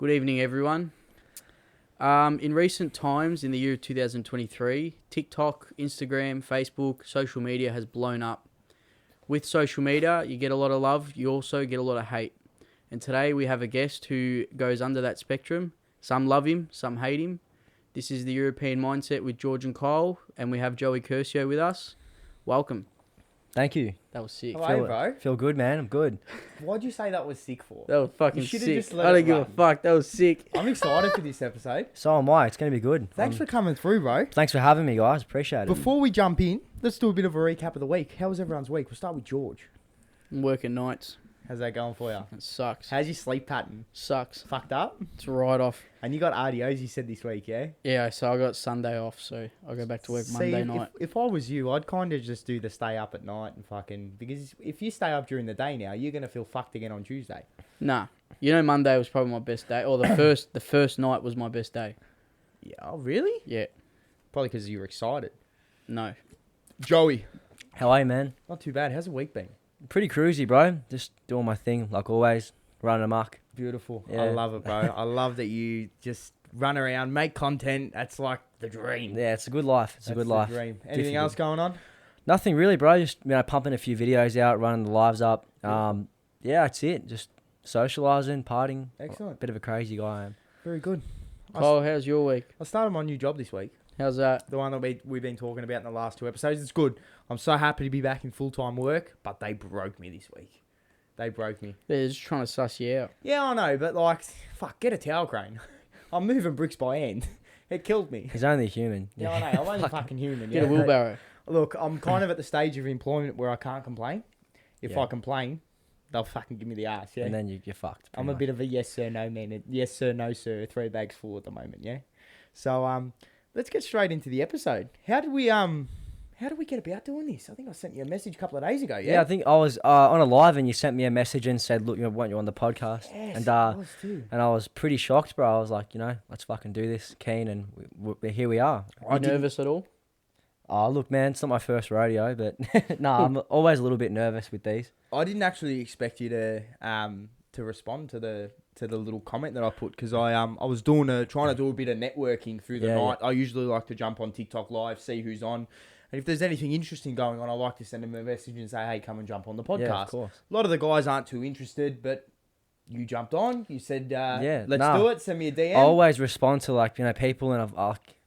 Good evening, everyone. In recent times, in the year of 2023, TikTok, Instagram, Facebook, social media has blown up. With social media, you get a lot of love, you also get a lot of hate. And today we have a guest who goes under that spectrum. Some love him, some hate him. This is the European Mindset with George and Kyle, and we have Joey Curcio with us. Welcome. Thank you. That was sick. How are you, bro? Feel good, man. I'm good. Why'd you say that was sick for? That was fucking You should've sick. just let I it don't give a run. fuck. That was sick. I'm excited for this episode. So am I. It's going to be good. Thanks for coming through, bro. Thanks for having me, guys. Appreciate it. Before we jump in, let's do a bit of a recap of the week. How was everyone's week? We'll start with George. I'm working nights. How's that going for you? It sucks. How's your sleep pattern? Sucks. Fucked up? It's right off. And you got RDOs, you said, this week, yeah? Yeah, so I got Sunday off, so I'll go back to work Monday night. If I was you, I'd kind of just do the stay up at night and fucking... Because if you stay up during the day now, you're going to feel fucked again on Tuesday. Nah. You know, Monday was probably my best day. Or the first night was my best day. Yeah, oh, really? Yeah. Probably because you were excited. No. Joey. How are you, man? Not too bad. How's the week been? Pretty cruisy, bro. Just doing my thing, like always. Running amok. Beautiful. Yeah. I love it, bro. I love that you just run around, make content. That's like the dream. Yeah, it's a good life. It's a good life. Dream. Anything Definitely. else going on? Nothing really, bro. Just, pumping a few videos out, running the lives up. Yeah, that's it. Just socialising, partying. Excellent. Bit of a crazy guy I am. Very good. Kyle, how's your week? I started my new job this week. How's that? The one that we've been talking about in the last two episodes. It's good. I'm so happy to be back in full-time work, but they broke me this week. They broke me. They're just trying to suss you out. Yeah, I know, but like, fuck, get a tower crane. I'm moving bricks by hand. It killed me. He's only human. Yeah, I know. I'm only fucking human. Get a Yeah. wheelbarrow. Look, I'm kind of at the stage of employment where I can't complain. If Yeah. I complain, they'll fucking give me the ass, yeah? And then you're fucked. I'm a bit of a yes sir, no man. Yes sir, no sir, 3 bags full at the moment, yeah? So, let's get straight into the episode. How did we get about doing this? I think I sent you a message a couple of days ago, yeah? Yeah, I think I was on a live and you sent me a message and said, look, I want you on the podcast. Yes, and it was too. And I was pretty shocked, bro. I was like, let's fucking do this, keen, and here we are. Are you nervous at all? Oh, look, man, it's not my first rodeo, but no, I'm always a little bit nervous with these. I didn't actually expect you to respond to the little comment that I put because I was trying to do a bit of networking through the night. Yeah. I usually like to jump on TikTok live, see who's on. And if there's anything interesting going on, I like to send them a message and say, hey, come and jump on the podcast. Yeah, of course. A lot of the guys aren't too interested, but you jumped on. You said, let's do it. Send me a DM. I always respond to people, and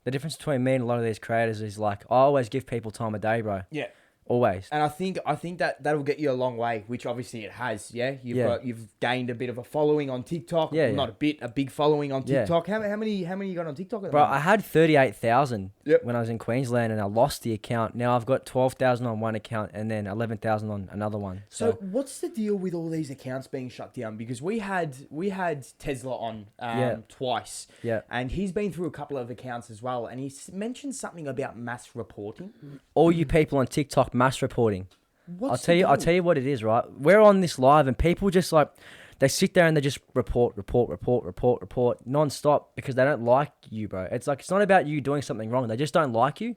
the difference between me and a lot of these creators is I always give people time of day, bro. Yeah. Always. And I think that'll get you a long way, which obviously it has. Yeah, you've gained a bit of a following on TikTok. Yeah, not a big following on TikTok. Yeah. How many you got on TikTok? At the Bro, moment? I had 38,000 Yep. when I was in Queensland, and I lost the account. Now I've got 12,000 on one account, and then 11,000 on another one. So what's the deal with all these accounts being shut down? Because we had Tesla on twice. Yeah. And he's been through a couple of accounts as well, and he mentioned something about mass reporting. all you people on TikTok mass reporting. I'll I'll tell you what it is, right? We're on this live and people just they sit there and they just report non-stop because they don't like you, bro. It's not about you doing something wrong. They just don't like you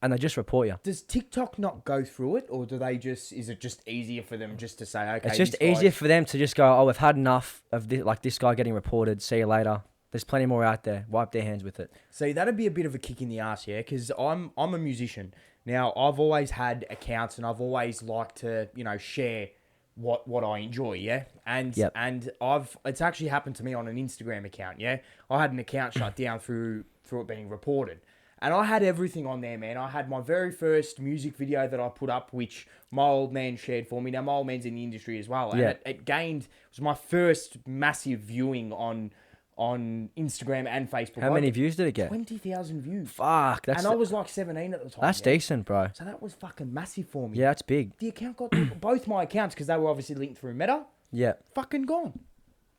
and they just report you. Does TikTok not go through it, or is it just easier for them just to say, okay, It's just easier for them to just go, oh, we've had enough of this guy getting reported. See you later. There's plenty more out there. Wipe their hands with it. See, that'd be a bit of a kick in the ass, yeah? Because I'm a musician. Now, I've always had accounts and I've always liked to, share what I enjoy, yeah? And it's actually happened to me on an Instagram account, yeah? I had an account shut down through it being reported. And I had everything on there, man. I had my very first music video that I put up, which my old man shared for me. Now, my old man's in the industry as well. And it was my first massive viewing on Instagram and Facebook. How many views did it get? 20,000 views. Fuck. And I was like 17 at the time. That's decent, bro. So that was fucking massive for me. Yeah, that's big. The account got both my accounts because they were obviously linked through Meta. Yeah. Fucking gone.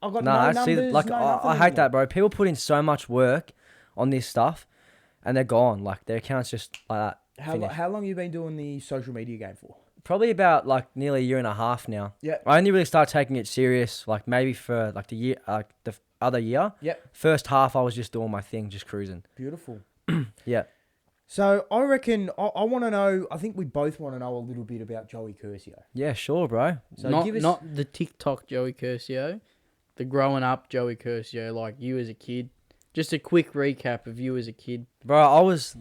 I've got No, no numbers, I hate that, bro. People put in so much work on this stuff and they're gone. Their account's just like that. How long have you been doing the social media game for? Probably about nearly a year and a half now. Yeah. I only really started taking it serious maybe for the year, the other year. Yep. First half I was just doing my thing, just cruising. Beautiful. Yeah. So I reckon I want to know. I think we both want to know a little bit about Joey Curcio. Yeah, sure, bro. So not the TikTok Joey Curcio, the growing up Joey Curcio, like you as a kid. Just a quick recap of you as a kid. Bro, I was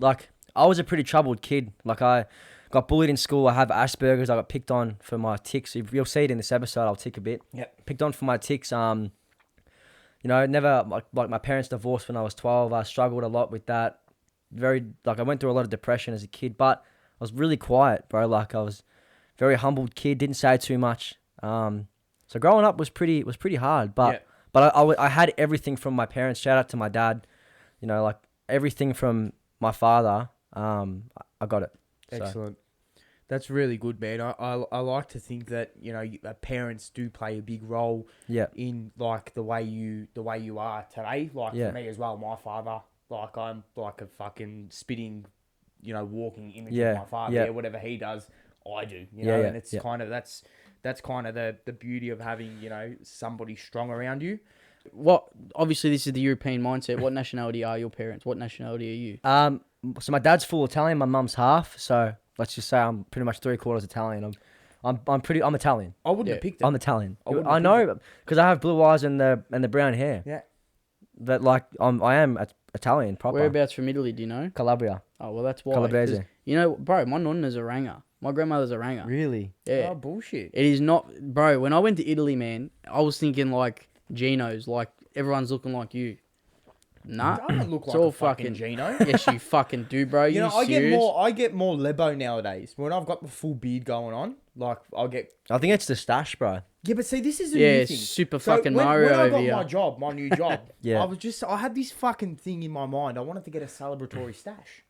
a pretty troubled kid. Like, I got bullied in school. I have Asperger's. I got picked on for my tics. You'll see it in this episode. I'll tick a bit. Yep. Picked on for my tics. You know, never, like my parents divorced when I was 12. I struggled a lot with that. I went through a lot of depression as a kid, but I was really quiet, bro. Like, I was a very humbled kid. Didn't say too much. So growing up was pretty hard, but. Yep. But I had everything from my parents. Shout out to my dad. You know, like everything from my father. I got it. Excellent. That's really good, man. I like to think that, you know, parents do play a big role in like the way you are today. Like for me as well, my father, like I'm like a fucking spitting, you know, walking image of my father. Yeah, whatever he does, I do. You know, and it's kind of that's kind of the beauty of having, you know, somebody strong around you. Obviously this is the European mindset. What nationality are your parents? What nationality are you? So my dad's full Italian, my mum's half. So let's just say I'm pretty much 3/4 Italian. I'm Italian. I wouldn't have picked it. I'm Italian. I know because I have blue eyes and the brown hair. Yeah. But like I am Italian proper. Whereabouts from Italy, do you know? Calabria. Oh, well, that's why. Calabrese. You know, bro, my nonna's a ranger. My grandmother's a ranger. Really? Yeah. Oh, bullshit. It is not, bro. When I went to Italy, man, I was thinking like Geno's, like everyone's looking like you. Nah, I don't look it's like all a fucking Gino. Yes, you fucking do, bro. You know, serious? I get more Lebo nowadays. When I've got the full beard going on, like I'll get. I think it's the stash, bro. Yeah, but see, this is a new thing. Super So fucking when Mario I over got here. my new job, Yeah. I had this fucking thing in my mind. I wanted to get a celebratory stash.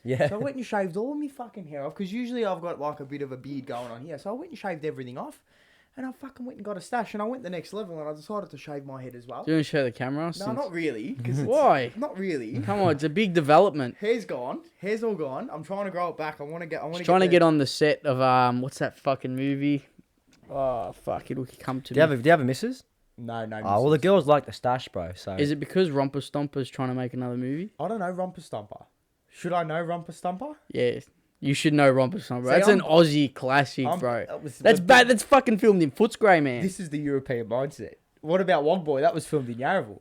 Yeah. So I went and shaved all of my fucking hair off because usually I've got like a bit of a beard going on here. So I went and shaved everything off, and I fucking went and got a stash, and I went the next level, and I decided to shave my head as well. Do you want to show the camera? No, not really. Why? Not really. Come on, it's a big development. Hair's gone. Hair's all gone. I'm trying to grow it back. I want to get. Trying to get on the set of what's that fucking movie? Oh fuck, it'll come to Do me. you have a missus? No. Oh, well, the girls like the stash, bro. So Is it because Romper Stomper's trying to make another movie? I don't know Romper Stomper. Should I know Romper Stomper? Yeah, you should know Romper Stomper. See, That's an Aussie classic, bro. That's but bad. That's fucking filmed in Footscray, man. This is the European mindset. What about Wogboy? That was filmed in Yarraville.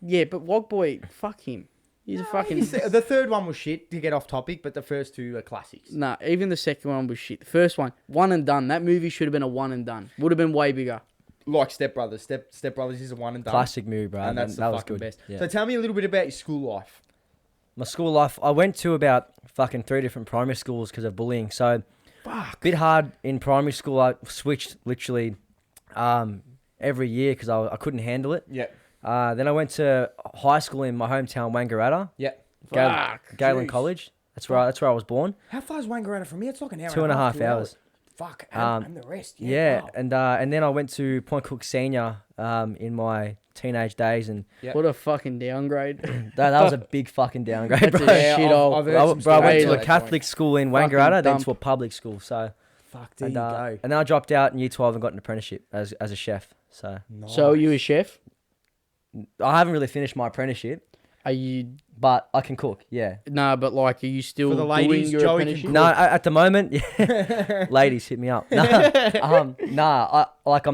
Yeah, but Wogboy, fuck him. He's a fucking. The third one was shit, to get off topic, but the first two are classics. Nah, even the second one was shit. The first one and done. That movie should have been a one and done. Would have been way bigger. Like Step Brothers. Step Brothers is a one and done. classic movie, bro. And that's the that was fucking good. best. Yeah. So tell me a little bit about your school life. My school life, I went to about fucking 3 different primary schools because of bullying. So, bit hard in primary school. I switched literally every year because I couldn't handle it. Yeah. Then I went to high school in my hometown, Wangaratta. Yeah. Galen Jeez. College. That's where I was born. How far is Wangaratta from here? It's like an hour 2.5 hours. Fuck. And the rest. Yeah, Wow. and then I went to Point Cook Senior in my teenage days, and Yep. What a fucking downgrade. that was a big fucking downgrade, That's bro. a Yeah, shithole. I've heard I, some bro, I went stories to at a that Catholic point. school in Fucking Wangaratta, then dump. to a public school. So, Fuck, there and, you go. and then I dropped out in year 12 and got an apprenticeship as a chef. So So you a chef? I haven't really finished my apprenticeship, Are you? but I can cook. Yeah. Nah, but like, are you still For the doing ladies, your Joey can apprenticeship? cook. No, at the moment, yeah. Ladies, hit me up. I'm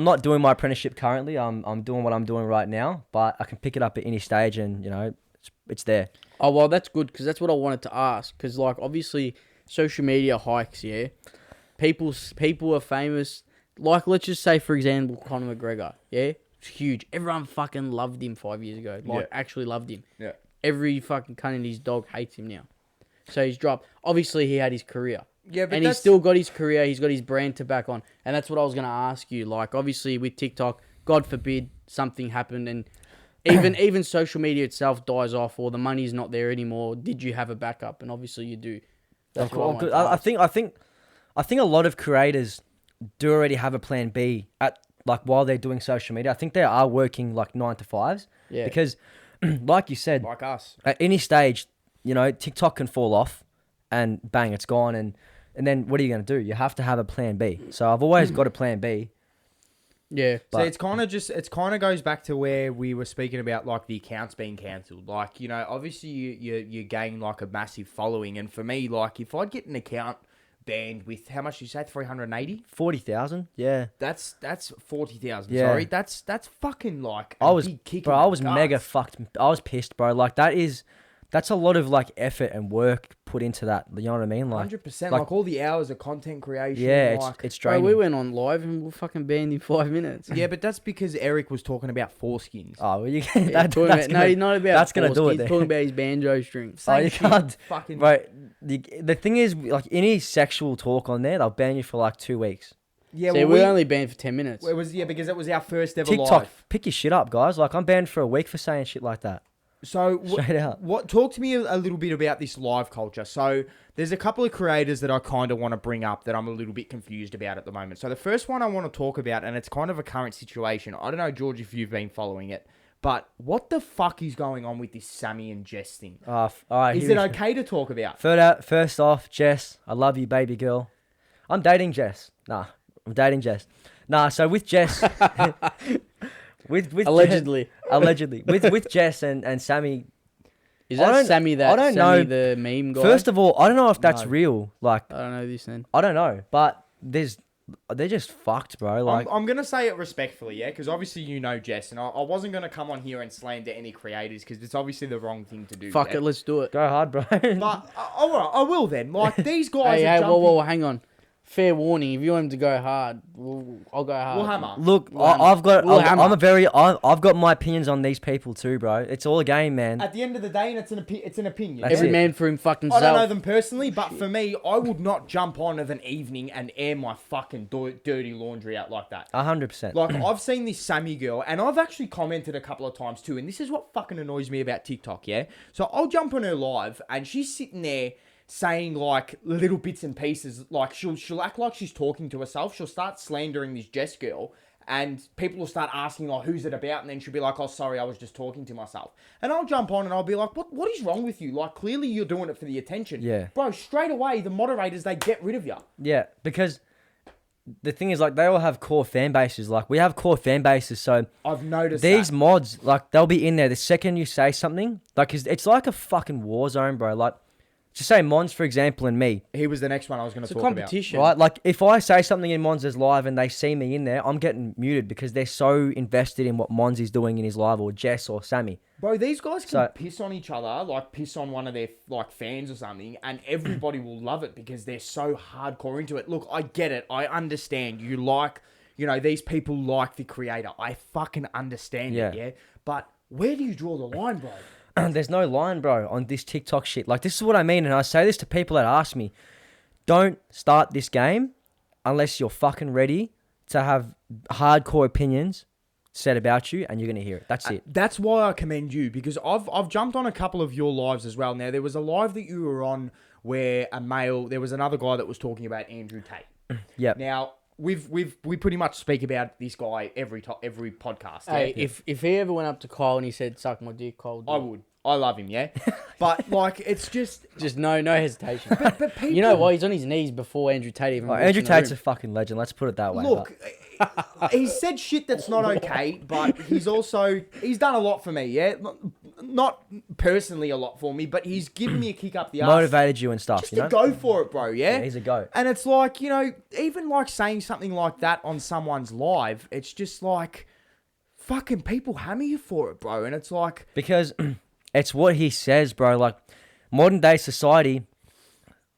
not doing my apprenticeship currently. I'm doing what I'm doing right now, but I can pick it up at any stage, and you know, it's there. Oh well, that's good because that's what I wanted to ask. Because like, obviously, social media hikes. Yeah, people are famous. Like, let's just say, for example, Conor McGregor. Yeah, it's huge. Everyone fucking loved him 5 years ago. Like, actually loved him. Yeah. Every fucking cunt and his dog hates him now. So he's dropped. Obviously, he had his career. Yeah, but And he's still got his career. He's got his brand to back on. And that's what I was going to ask you. Like, obviously, with TikTok, God forbid something happened and even social media itself dies off or the money's not there anymore. Did you have a backup? And obviously, you do. That's what I wanted to ask. I think a lot of creators do already have a plan B while they're doing social media. I think they are working like 9 to 5s. Yeah. Because, like you said, like us. at any stage, you know, TikTok can fall off, and bang, it's gone. And then what are you going to do? You have to have a plan B. So I've always got a plan B. Yeah. So it's kind of goes back to where we were speaking about like the accounts being cancelled. Like, you know, obviously you gain like a massive following, and for me, like if I get an account banned with how much did you say? 380. 40,000. Yeah. That's 40,000. Yeah. Sorry, that's fucking like a big kick. Bro, in I the was guts. mega fucked. I was pissed, bro. Like that's a lot of like effort and work put into that. You know what I mean? Like 100%. like- Like all the hours of content creation. yeah, like, it's Bro, draining. we went on live and we fucking banned in 5 minutes. yeah, but that's because Eric was talking about foreskins. Oh, well, you Yeah, can, that, talking that's about, gonna, no, he's not about that's gonna do Porsche, it He's there. talking about his banjo strings. Oh, you shit. can't. Fucking Right. The thing is, like any sexual talk on there, they'll ban you for like 2 weeks. yeah. See, well, we're only banned for 10 minutes. it was because it was our first ever TikTok, live. pick your shit up, guys. Like I'm banned for a week for saying shit like that. So Straight out. what? Talk to me a little bit about this live culture. So there's a couple of creators that I kind of want to bring up that I'm a little bit confused about at the moment. So the first one I want to talk about, and it's kind of a current situation. I don't know, George, if you've been following it, but what the fuck is going on with this Sammy and Jess thing? All right. Is here it we go. okay to talk about? First off, Jess, I love you, baby girl. I'm dating Jess. Nah, I'm dating Jess. Nah, so with Jess, with Allegedly. allegedly, with Jess and Sammy. Is I that don't- Sammy I don't Sammy know. the meme guy? First of all, I don't know if that's No. real. Like, I don't know this then. I don't know, but they're just fucked, bro. Like, I'm going to say it respectfully, yeah? Because obviously you know Jess, and I wasn't going to come on here and slander any creators because it's obviously the wrong thing to do. Fuck yeah? it, let's do it. go hard, bro. But, all right, I will then. Like, these guys Hey, are jumping... whoa, hang on. Fair warning, if you want him to go hard, I'll go hard. We'll hammer. Look, We'll hammer. I've got, We'll I'm hammer. a very, I've got my opinions on these people too, bro. It's all a game, man. At the end of the day, and it's an opinion. That's Every it. man for him fucking I don't know self. them personally, but for me, I would not jump on of an evening and air my fucking dirty laundry out like that. 100%. Like, I've seen this Sammy girl, and I've actually commented a couple of times too, and this is what fucking annoys me about TikTok, yeah? So I'll jump on her live, and she's sitting there saying, like, little bits and pieces. Like, she'll act like she's talking to herself. She'll start slandering this Jess girl, and people will start asking, like, who's it about? And then she'll be like, oh, sorry, I was just talking to myself. And I'll jump on, and I'll be like, what is wrong with you? Like, clearly you're doing it for the attention. Yeah. Bro, straight away, the moderators, they get rid of you. Yeah, because the thing is, like, they all have core fan bases. Like, we have core fan bases, so I've noticed these that. mods, like, they'll be in there the second you say something. Like, it's like a fucking war zone, bro. Like, just say Mons, for example, and me, He was the next one I was going to It's a talk about. competition. right? Like, if I say something in Mons' live and they see me in there, I'm getting muted because they're so invested in what Mons is doing in his live, or Jess or Sammy. Bro, these guys can So- piss on each other, like piss on one of their like fans or something, and everybody will love it because they're so hardcore into it. Look, I get it. I understand. You like, these people like the creator. I fucking understand Yeah. it, yeah? But where do you draw the line, bro? There's no line, bro, on this TikTok shit. Like, this is what I mean, and I say this to people that ask me. Don't start this game unless you're fucking ready to have hardcore opinions said about you, and you're going to hear it. That's it. That's why I commend you, because I've jumped on a couple of your lives as well. Now, there was a live that you were on where there was another guy that was talking about Andrew Tate. Yep. Now, we pretty much speak about this guy every podcast. Hey, yeah? if he ever went up to Kyle and he said, suck my dick, Kyle would do I it. would. I love him, yeah? But, like, it's just... Just no hesitation. But people... You know what? He's on his knees before Andrew Tate even walks Andrew in the Tate's a room. fucking legend. Let's put it that way. Look, he's said shit that's not okay, but he's done a lot for me, yeah? Not personally a lot for me, but he's given me a kick up the arse. motivated you and stuff, Just you know? to go for it, bro, yeah? Yeah, he's a goat. And it's like, even like saying something like that on someone's live, it's just like, fucking people hammer you for it, bro. And it's like... Because it's what he says, bro. Like, modern day society,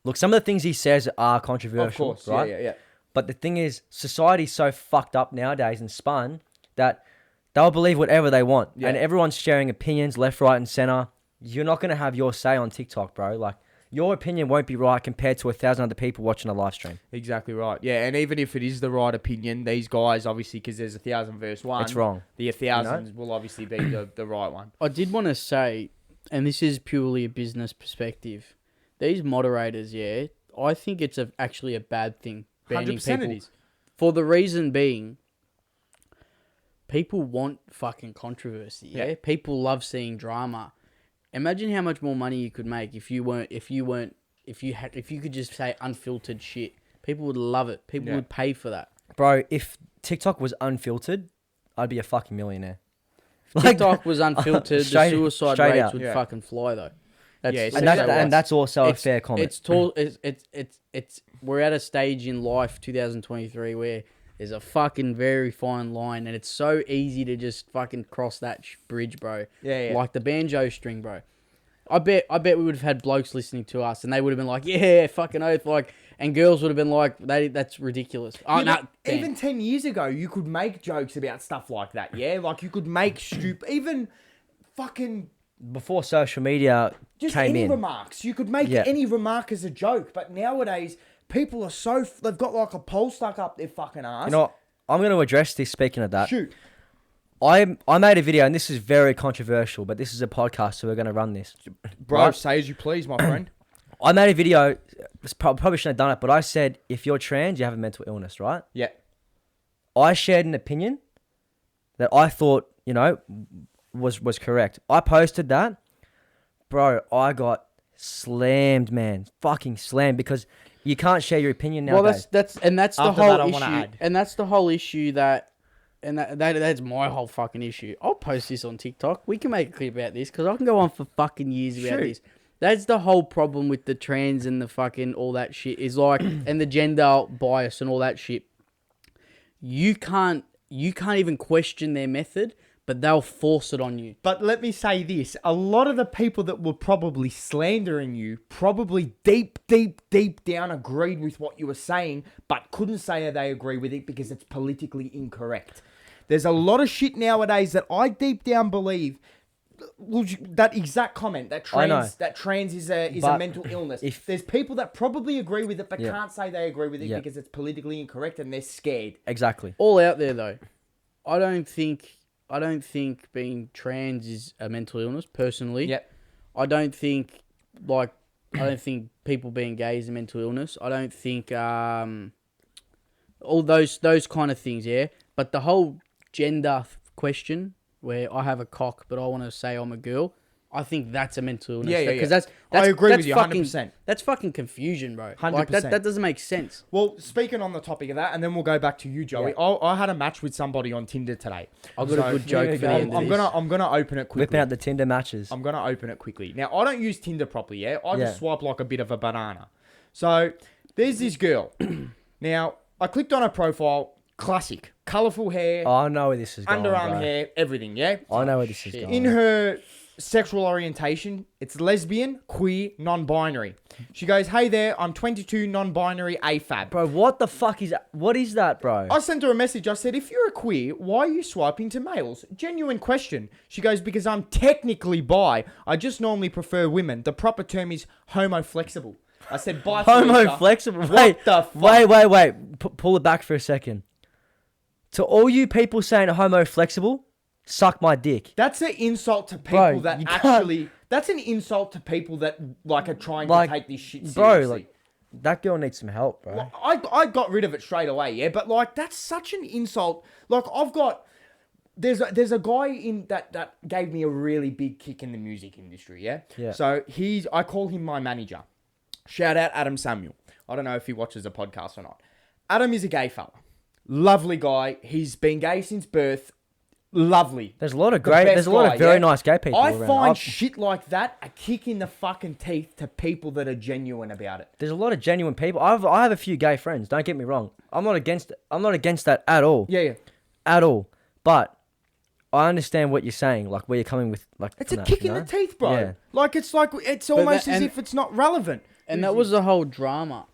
look, some of the things he says are controversial, Of course, right? yeah. But the thing is, society's so fucked up nowadays and spun that they'll believe whatever they want. Yeah. And everyone's sharing opinions left, right, and center. You're not going to have your say on TikTok, bro. Like, your opinion won't be right compared to 1,000 other people watching a live stream. Exactly right. Yeah, and even if it is the right opinion, these guys, obviously, because there's 1,000 verse 1. It's wrong. The 1,000 will obviously be the right one. I did want to say, and this is purely a business perspective, these moderators, yeah, I think it's actually a bad thing. Banning 100% people. it is. For the reason being, people want fucking controversy, yeah? Yeah. People love seeing drama. Imagine how much more money you could make if you could just say unfiltered shit. People would love it. People Yeah. would pay for that. Bro, if TikTok was unfiltered, I'd be a fucking millionaire. If TikTok was unfiltered, the Straight suicide out. rates would Yeah. fucking fly though. That's Yeah, that's so And, that and was- that's also a it's fair comment. It's we're at a stage in life, 2023, where there's a fucking very fine line, and it's so easy to just fucking cross that bridge, bro. Yeah. Like the banjo string, bro. I bet we would have had blokes listening to us, and they would have been like, "Yeah, fucking oath," like, and girls would have been like, "That's ridiculous." Oh, Yeah, no, even 10 years ago, you could make jokes about stuff like that, yeah? Like, you could make stupid... Even fucking... Before social media Just came any in. remarks. You could make any remark as a joke. But nowadays, people are so... They've got, like, a pole stuck up their fucking ass. You know what? I'm going to address this, speaking of that. Shoot. I made a video, and this is very controversial, but this is a podcast, so we're going to run this. Bro, Right? say as you please, my friend. I made a video, probably shouldn't have done it, but I said, if you're trans, you have a mental illness, right? Yeah. I shared an opinion that I thought, you know, was correct. I posted that. Bro, I got slammed, man. Fucking slammed, because you can't share your opinion nowadays. Well, that's the After whole that, I issue. wanna add. And that's the whole issue that's my whole fucking issue. I'll post this on TikTok. We can make a clip about this, because I can go on for fucking years about this. That's the whole problem with the trans and the fucking all that shit is like, and the gender bias and all that shit. You can't even question their method, but they'll force it on you. But let me say this. A lot of the people that were probably slandering you probably deep down agreed with what you were saying, but couldn't say that they agree with it because it's politically incorrect. There's a lot of shit nowadays that I deep down believe. That exact comment, that trans is a mental illness. If there's people that probably agree with it, but Yeah. can't say they agree with it Yeah. because it's politically incorrect and they're scared. Exactly. All out there though. I don't think being trans is a mental illness, personally. Yep. I don't think people being gay is a mental illness. I don't think all those kind of things, yeah. But the whole gender question, where I have a cock but I want to say I'm a girl, I think that's a mental illness. Yeah. Because that's I agree that's with you fucking, 100%. That's fucking confusion, bro. 100%. Like that doesn't make sense. Well, speaking on the topic of that, and then we'll go back to you, Joey. I had a match with somebody on Tinder today. I've got a good joke for the end of this. I'm gonna open it quickly. Whipping out the Tinder matches. I'm gonna open it quickly. Now, I don't use Tinder properly, yeah? I just swipe like a bit of a banana. So, there's this girl. Now, I clicked on her profile. Classic. Colourful hair. Oh, I know where this is going, underarm bro. hair. Everything, yeah? I know where this is going. In her sexual orientation, it's lesbian, queer, non-binary. She goes, "Hey there, I'm 22, non-binary, AFAB." Bro, what the fuck is that? What is that, bro? I sent her a message. I said, "If you're a queer, why are you swiping to males?" Genuine question. She goes, "Because I'm technically bi. I just normally prefer women. The proper term is homo-flexible." I said, "Bi." Homo-flexible? Wait, the fuck? Wait. Pull it back for a second. To all you people saying homo-flexible, suck my dick. That's an insult to people Bro, you can't- actually... That's an insult to people that like are trying Like, to take this shit bro, seriously. like, that girl needs some help, bro. Well, I got rid of it straight away, yeah. But like, that's such an insult. Like, I've got... There's a guy in that gave me a really big kick in the music industry, yeah? Yeah. So I call him my manager. Shout out Adam Samuel. I don't know if he watches a podcast or not. Adam is a gay fella. Lovely guy. He's been gay since birth. Lovely. There's a lot of very nice gay people I around. find shit like that a kick in the fucking teeth to people that are genuine about it. There's a lot of genuine people. I have a few gay friends. Don't get me wrong. I'm not against that at all. Yeah. At all. But I understand what you're saying. Like where you're coming with. Like It's a kick in the teeth, bro. Yeah. It's almost as if it's not relevant. And that was the whole drama.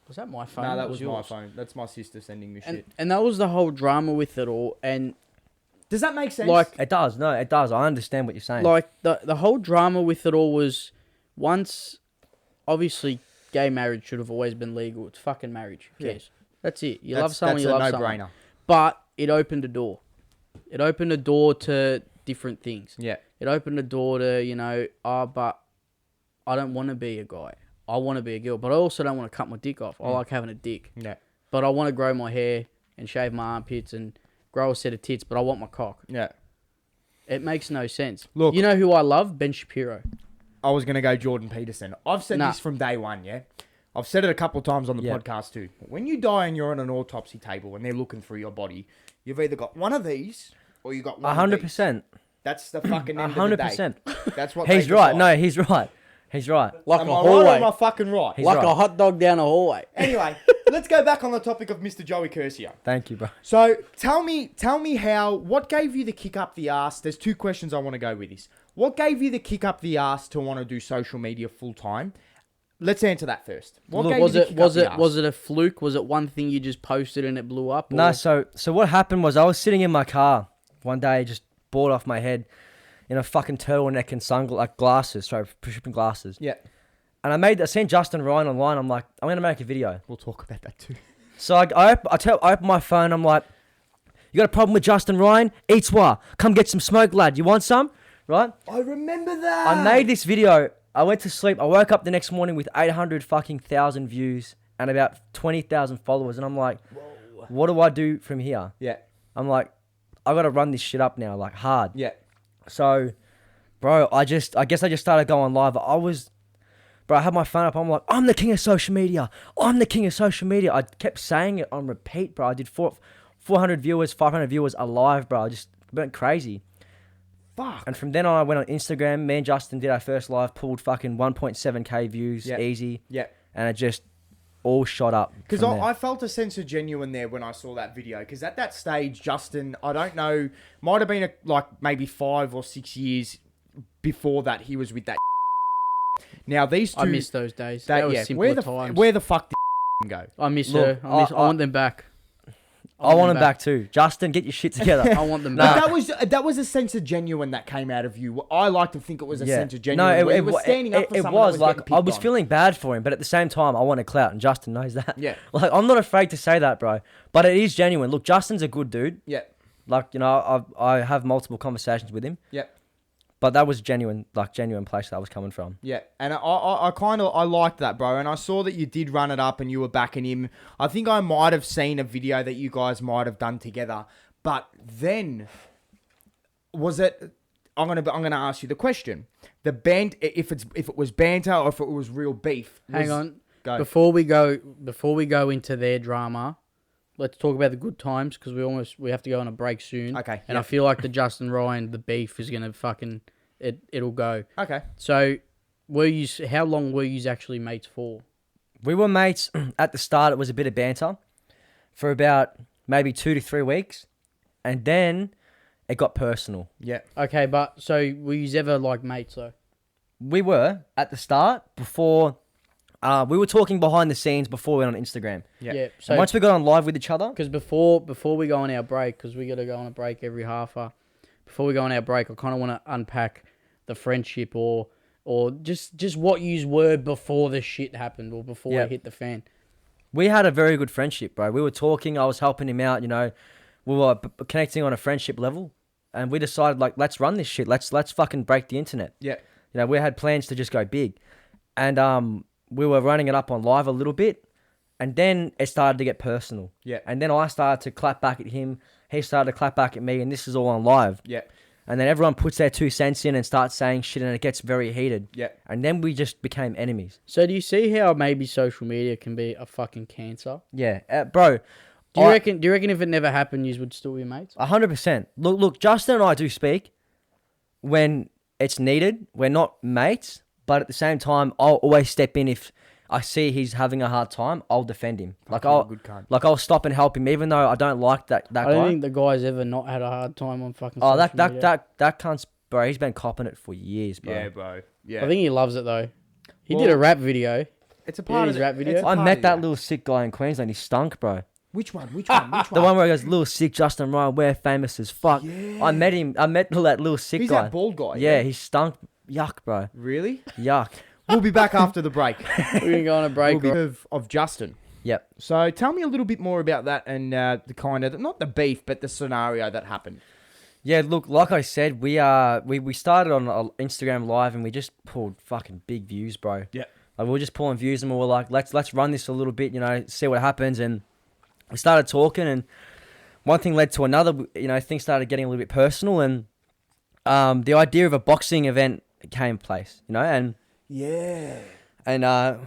Was that my phone? No, Or that was my yours? phone. That's my sister sending me shit. And that was the whole drama with it all. And Does that make sense? like, It does. No, it does. I understand what you're saying. like the whole drama with it all was, once, obviously, gay marriage should have always been legal. It's fucking marriage. Who cares? That's it. You love someone, you love someone. no-brainer. But it opened a door. It opened a door to different things. Yeah. It opened a door to, but I don't want to be a guy. I want to be a girl, but I also don't want to cut my dick off. I like having a dick. Yeah. But I want to grow my hair and shave my armpits and grow a set of tits, but I want my cock. Yeah. It makes no sense. Look, you know who I love? Ben Shapiro. I was going to go Jordan Peterson. I've said this from day one, yeah? I've said it a couple of times on the podcast too. When you die and you're on an autopsy table and they're looking through your body, you've either got one of these or you got one of these. 100%. That's the fucking end of the day. 100%. That's what He's they right. decide. No, he's right. He's right. Like Am a I hallway. right or am I fucking right? He's like right. a hot dog down a hallway. Anyway, let's go back on the topic of Mr. Joey Curcio. Thank you, bro. So tell me what gave you the kick up the ass? There's two questions I want to go with this. What gave you the kick up the ass to want to do social media full time? Let's answer that first. What Look, gave you the kick up the ass? was it a fluke? Was it one thing you just posted and it blew up? No, or- so what happened was I was sitting in my car one day, just bored off my head, in a fucking turtleneck and glasses, prescription glasses. Yeah, And I seen Justin Ryan online. I'm like, I'm gonna make a video. we'll talk about that too. So I open my phone. I'm like, you got a problem with Justin Ryan? Eats what? Come get some smoke, lad. You want some? Right? I remember that. I made this video. I went to sleep. I woke up the next morning with 800,000 views and about 20,000 followers. And I'm like, Whoa. what do I do from here? Yeah, I'm like, I got to run this shit up now, like hard. yeah. So, bro, I guess I just started going live. I had my phone up. I'm like, I'm the king of social media. I'm the king of social media. I kept saying it on repeat, bro. I did 400 viewers, 500 viewers alive, bro. I just went crazy. Fuck. And from then on, I went on Instagram. Me and Justin did our first live, pulled fucking 1.7k views, Yeah. easy. Yeah. And it just all shot up. Because from there. I felt a sense of genuine there when I saw that video. Because at that stage, Justin, I don't know, might have been like maybe 5 or 6 years before that he was with that. Now these two, I miss those days. That was simpler times. where the fuck did go? I miss Look, her. I want them back. I want them back too. Justin, get your shit together. I want them But back. that was a sense of genuine that came out of you. I like to think it was a Yeah. sense of genuine. No, where it you were wa- standing up for it someone that was like getting I picked was on. feeling bad for him, but at the same time, I wanted clout, and Justin knows that. Yeah. Like I'm not afraid to say that, bro. But it is genuine. Look, Justin's a good dude. Yeah, Like I have multiple conversations with him. yeah. But that was genuine place that was coming from. Yeah, and I liked that, bro. And I saw that you did run it up and you were backing him. I think I might have seen a video that you guys might have done together. But then, was it? I'm gonna ask you the question. The band, if it was banter or if it was real beef. Hang on. Go. Before we go into their drama, let's talk about the good times because we have to go on a break soon. Okay, And yeah. I feel like the Justin Ryan, the beef is gonna fucking it'll go. Okay. So, how long were you actually mates for? We were mates at the start. It was a bit of banter for about maybe 2 to 3 weeks, and then it got personal. Yeah. Okay, but so were you ever like mates though? We were at the start before. We were talking behind the scenes before we went on Instagram. Yeah. So And once we got on live with each other, because before we go on our break, because we got to go on a break every half hour. Before we go on our break, I kind of want to unpack the friendship or just what yous were before the shit happened or before Yep. it hit the fan. we had a very good friendship, bro. We were talking. I was helping him out. We were connecting on a friendship level, and we decided like, let's run this shit. Let's fucking break the internet. Yeah. We had plans to just go big, and we were running it up on live a little bit, and then it started to get personal. Yeah. And then I started to clap back at him. He started to clap back at me, and this is all on live. Yeah. And then everyone puts their 2 cents in and starts saying shit, and it gets very heated. Yeah. And then we just became enemies. So do you see how maybe social media can be a fucking cancer? Yeah, bro. Do you reckon if it never happened, you would still be mates? 100%. Look, Justin and I do speak when it's needed. We're not mates, but at the same time, I'll always step in if I see he's having a hard time. I'll defend him. Fuck, you're a good cunt. I'll stop and help him, even though I don't like that I guy. don't think the guy's ever not had a hard time on fucking. Oh, social media. that cunt's, bro. He's been copping it for years, bro. Yeah, bro. Yeah. I think he loves it though. He Well, did a rap video. it's a Yeah, part his of the rap video. it's a I part met of that the- little sick guy in Queensland. He stunk, bro. Which one? Which one? Which The one? one where he goes, little sick Justin Ryan, we're famous as fuck. Yeah. I met him. I met that little sick He's guy. that bald guy. Yeah, he stunk. Yuck, bro. Really? Yuck. We'll be back after the break. We're gonna go on a break. of Justin. Yep. So tell me a little bit more about that and the kind of not the beef, but the scenario that happened. Yeah, look, like I said, we started on Instagram Live and we just pulled fucking big views, bro. Yeah. Like, we were just pulling views and we were like, let's run this a little bit, see what happens. And we started talking, and one thing led to another. Things started getting a little bit personal, and the idea of a boxing event came in place. And Yeah. I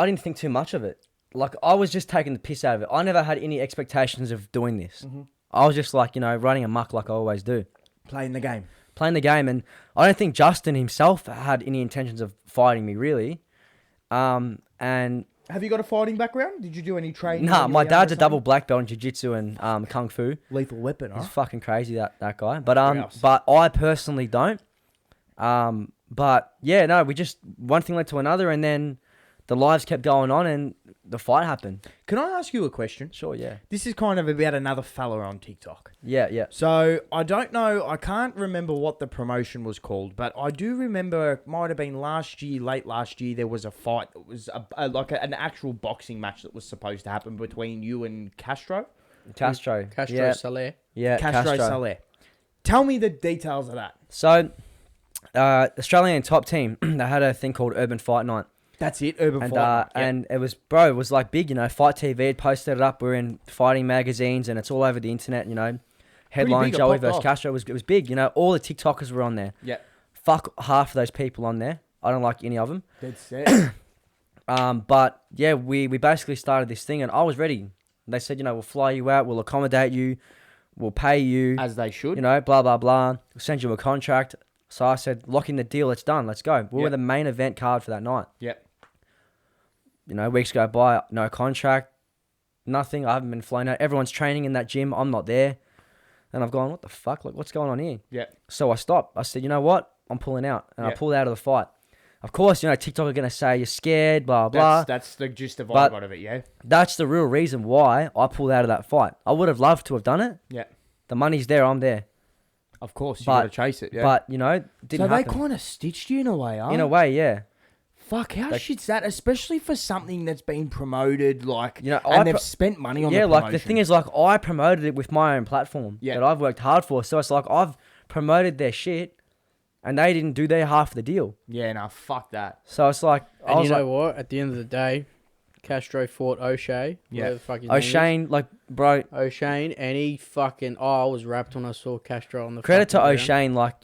didn't think too much of it. Like, I was just taking the piss out of it. I never had any expectations of doing this. Mm-hmm. I was just like, running amok like I always do. Playing the game. playing the game, and I don't think Justin himself had any intentions of fighting me, really. And Have you got a fighting background? Did you do any training? nah, when you my were dad's a younger or double black belt in jiu-jitsu and kung fu. something? Lethal weapon, huh? He's fucking crazy, that guy. But Grouse. but I personally don't. But yeah, no, we just one thing led to another, and then the lives kept going on, and the fight happened. Can I ask you a question? Sure, yeah, This is kind of about another fella on TikTok. yeah. So I don't know. I can't remember what the promotion was called, but I do remember it might have been last year, late last year. There was a fight. It was an actual boxing match that was supposed to happen between you and Castro. Castro, Castro Saleh. yeah, Castro Saleh. Tell me the details of that. So, Australian top team, they had a thing called Urban Fight Night. That's it. Urban And Fight. Night. Yep. and it was like big, Fight TV had posted it up. We're in fighting magazines, and it's all over the internet, Headline big, it Joey popped versus off. Castro it was big, all the TikTokers were on there. Yeah. Fuck half of those people on there. I don't like any of them. That's it. But yeah, we basically started this thing, and I was ready. They said, we'll fly you out, we'll accommodate you, we'll pay you, As they should. blah blah blah. We'll send you a contract. So I said, lock in the deal. It's done. Let's go. We were Yep. the main event card for that night. Yep. Weeks go by, no contract, nothing. I haven't been flown out. Everyone's training in that gym. I'm not there. And I've gone, what the fuck? Like, what's going on here? Yep. So I stopped. I said, you know what? I'm pulling out. And Yep. I pulled out of the fight. Of course, TikTok are going to say you're scared, blah, blah. That's the gist of But- I got of it, yeah? That's the real reason why I pulled out of that fight. I would have loved to have done it. Yeah. The money's there. I'm there. Of course, you But- got to chase it, yeah? But, didn't so they happen. kind of stitched you in a way, huh? In a way, yeah. Fuck, how They- shit's that? Especially for something that's been promoted, like, I and they've pro- spent money on Yeah, the like promotion. the thing is, like I promoted it with my own platform Yeah. that I've worked hard for. So it's like I've promoted their shit, and they didn't do their half of the deal. Yeah, no, fuck that. So it's like I And was you like, know what? At the end of the day, Castro fought O'Shea. Yeah. whatever the fuck his name is. O'Shane, like bro, O'Shane, and he fucking... Oh, I was wrapped when I saw Castro on the credit to fucking ground. O'Shane. Like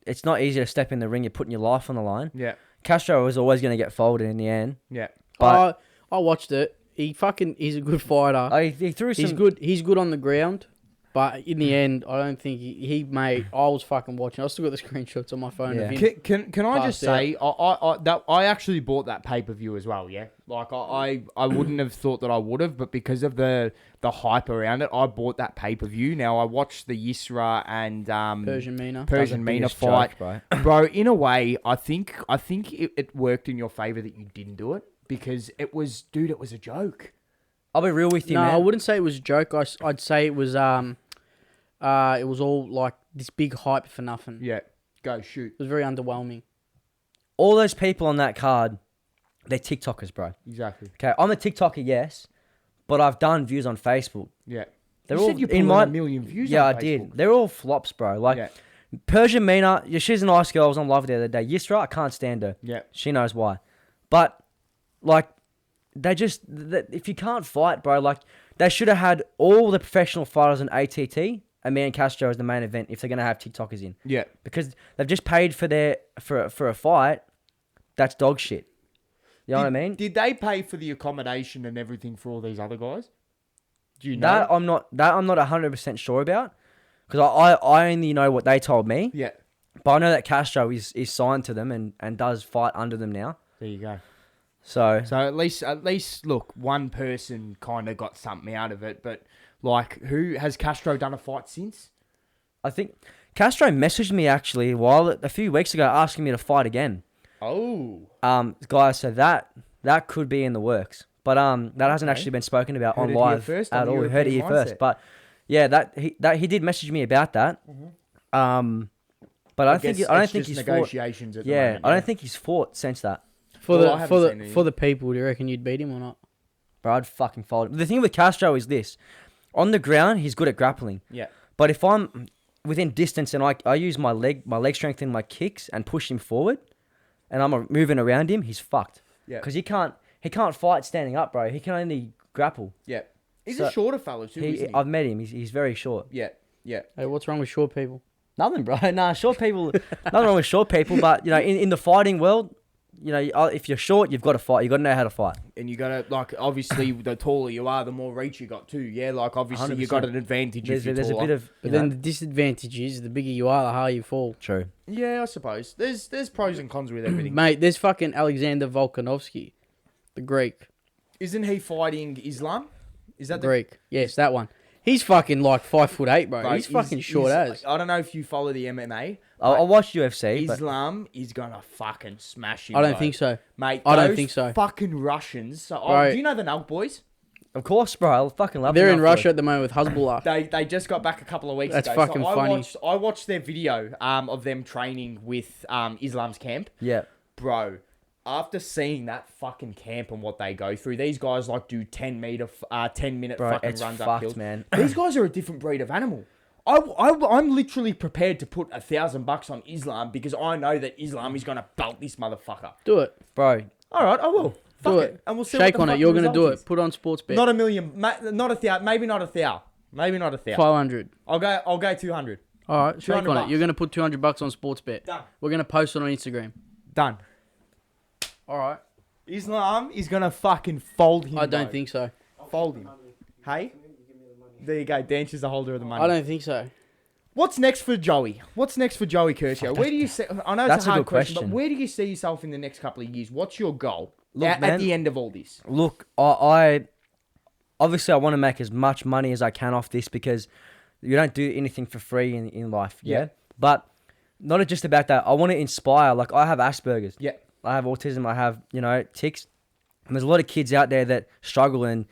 it's not easy to step in the ring. You're putting your life on the line. Yeah, Castro was always going to get folded in the end. yeah. But I watched it. He's a good fighter. he threw some. He's good on the ground. But in the end, I don't think he made... I was fucking watching. I still got the screenshots on my phone Yeah. of him. Can I just Passed out. say, I actually bought that pay-per-view as well, yeah? Like, I wouldn't have thought that I would have, but because of the hype around it, I bought that pay-per-view. Now, I watched the Yisra and Persian Mina. Persian Mina biggest fight. joke, bro. Bro, in a way, I think it worked in your favour that you didn't do it, because it was a joke. I'll be real with you, No, man. I wouldn't say it was a joke. I'd say it was all like this big hype for nothing. Yeah, go shoot. It was very underwhelming. All those people on that card, they're TikTokers, bro. Exactly. Okay, I'm a TikToker, yes, but I've done views on Facebook. Yeah. They're you all said you in put my 1 million views Yeah, on I Facebook. did. They're all flops, bro. Like Yeah. Persian Mina, yeah, she's a nice girl. I was on live the other day. Yisra, I can't stand her. Yeah. She knows why. But like, if you can't fight, bro, like they should have had all the professional fighters on ATT and me and Castro as the main event if they're gonna have TikTokers in, Yeah. because they've just paid for a fight. That's dog shit. You know what I mean? Did they pay for the accommodation and everything for all these other guys? Do you know? That I'm not 100% sure about, because I only know what they told me. Yeah. But I know that Castro is signed to them and does fight under them now. There you go. So So at least look, one person kind of got something out of it, but like, who has Castro done a fight since? I think Castro messaged me actually a few weeks ago asking me to fight again. Oh. Guys, so that could be in the works, but that hasn't Okay. actually been spoken about Heard on it here live first, at on all. We heard it here European first, Mindset. but yeah, that he did message me about that. But I don't think he's fought. negotiations at the Yeah, moment. I don't think he's fought since that. For Well, I haven't seen any. the people, do you reckon you'd beat him or not? Bro, I'd fucking fold him. The thing with Castro is this: on the ground, he's good at grappling. Yeah. But if I'm within distance and I use my leg strength in my kicks and push him forward, and I'm moving around him, he's fucked. Yeah. Because he can't fight standing up, bro. He can only grapple. Yeah. He's So, a shorter fellow too, isn't he? I've met him. He's very short. Yeah. Yeah. Hey, what's wrong with short people? Nothing, bro. Nah, short people. Nothing wrong with short people, but in the fighting world, you know, if you're short, you've got to fight. You got to know how to fight. And you gotta, like, obviously, the taller you are, the more reach you got too. Yeah, like, obviously, you 100%. got an advantage if you're There's a taller. bit of, But then the disadvantage is the bigger you are, the higher you fall. true. Yeah, I suppose. There's pros and cons with everything. Mate, there's fucking Alexander Volkanovski, the Greek. Isn't he fighting Islam? Is that the Greek? Yes, that one. He's fucking like 5'8", bro. Bro, He's fucking short as. I don't know if you follow the MMA. I watched UFC, but Islam is gonna fucking smash him. I don't bro. think so. Mate. I don't those think so. Fucking Russians. So, Bro. do you know the Nug boys? of course, bro, I fucking love. They're the in Nut Russia boys. at the moment with Hezbollah. They just got back a couple of weeks That's ago. fucking so funny. I watched their video of them training with Islam's camp. Yeah, Bro, after seeing that fucking camp and what they go through, these guys like do 10 minute bro, fucking it's runs fucked, up hills. man. These guys are a different breed of animal. I'm literally prepared to put $1,000 on Islam because I know that Islam is gonna belt this motherfucker. Do it. Bro, All right, I will. Fuck Do it. it. And we'll see Shake what on the it. fuck You're the going to do result it. is. Put on sports bet. Not a million, not a thousand, maybe not a thousand, maybe not a thousand. 500. I'll go 200. All right, shake on 200 it. You're going to put $200 on sports bet. Done. We're going to post it on Instagram. Done. All right. Islam is gonna fucking fold him. I don't bro. think so. Fold him. Hey. There you go. Danch is the holder of the money. I don't think so. What's next for Joey? What's next for Joey Curcio? Where do you see? I know it's That's a a hard good question, but question. where do you see yourself in the next couple of years? What's your goal Look, at man, the end of all this? look, I obviously I want to make as much money as I can off this because you don't do anything for free in life. Yeah. Yeah. But not just about that. I want to inspire. Like, I have Asperger's. Yeah. I have autism. I have, tics. And there's a lot of kids out there that struggle and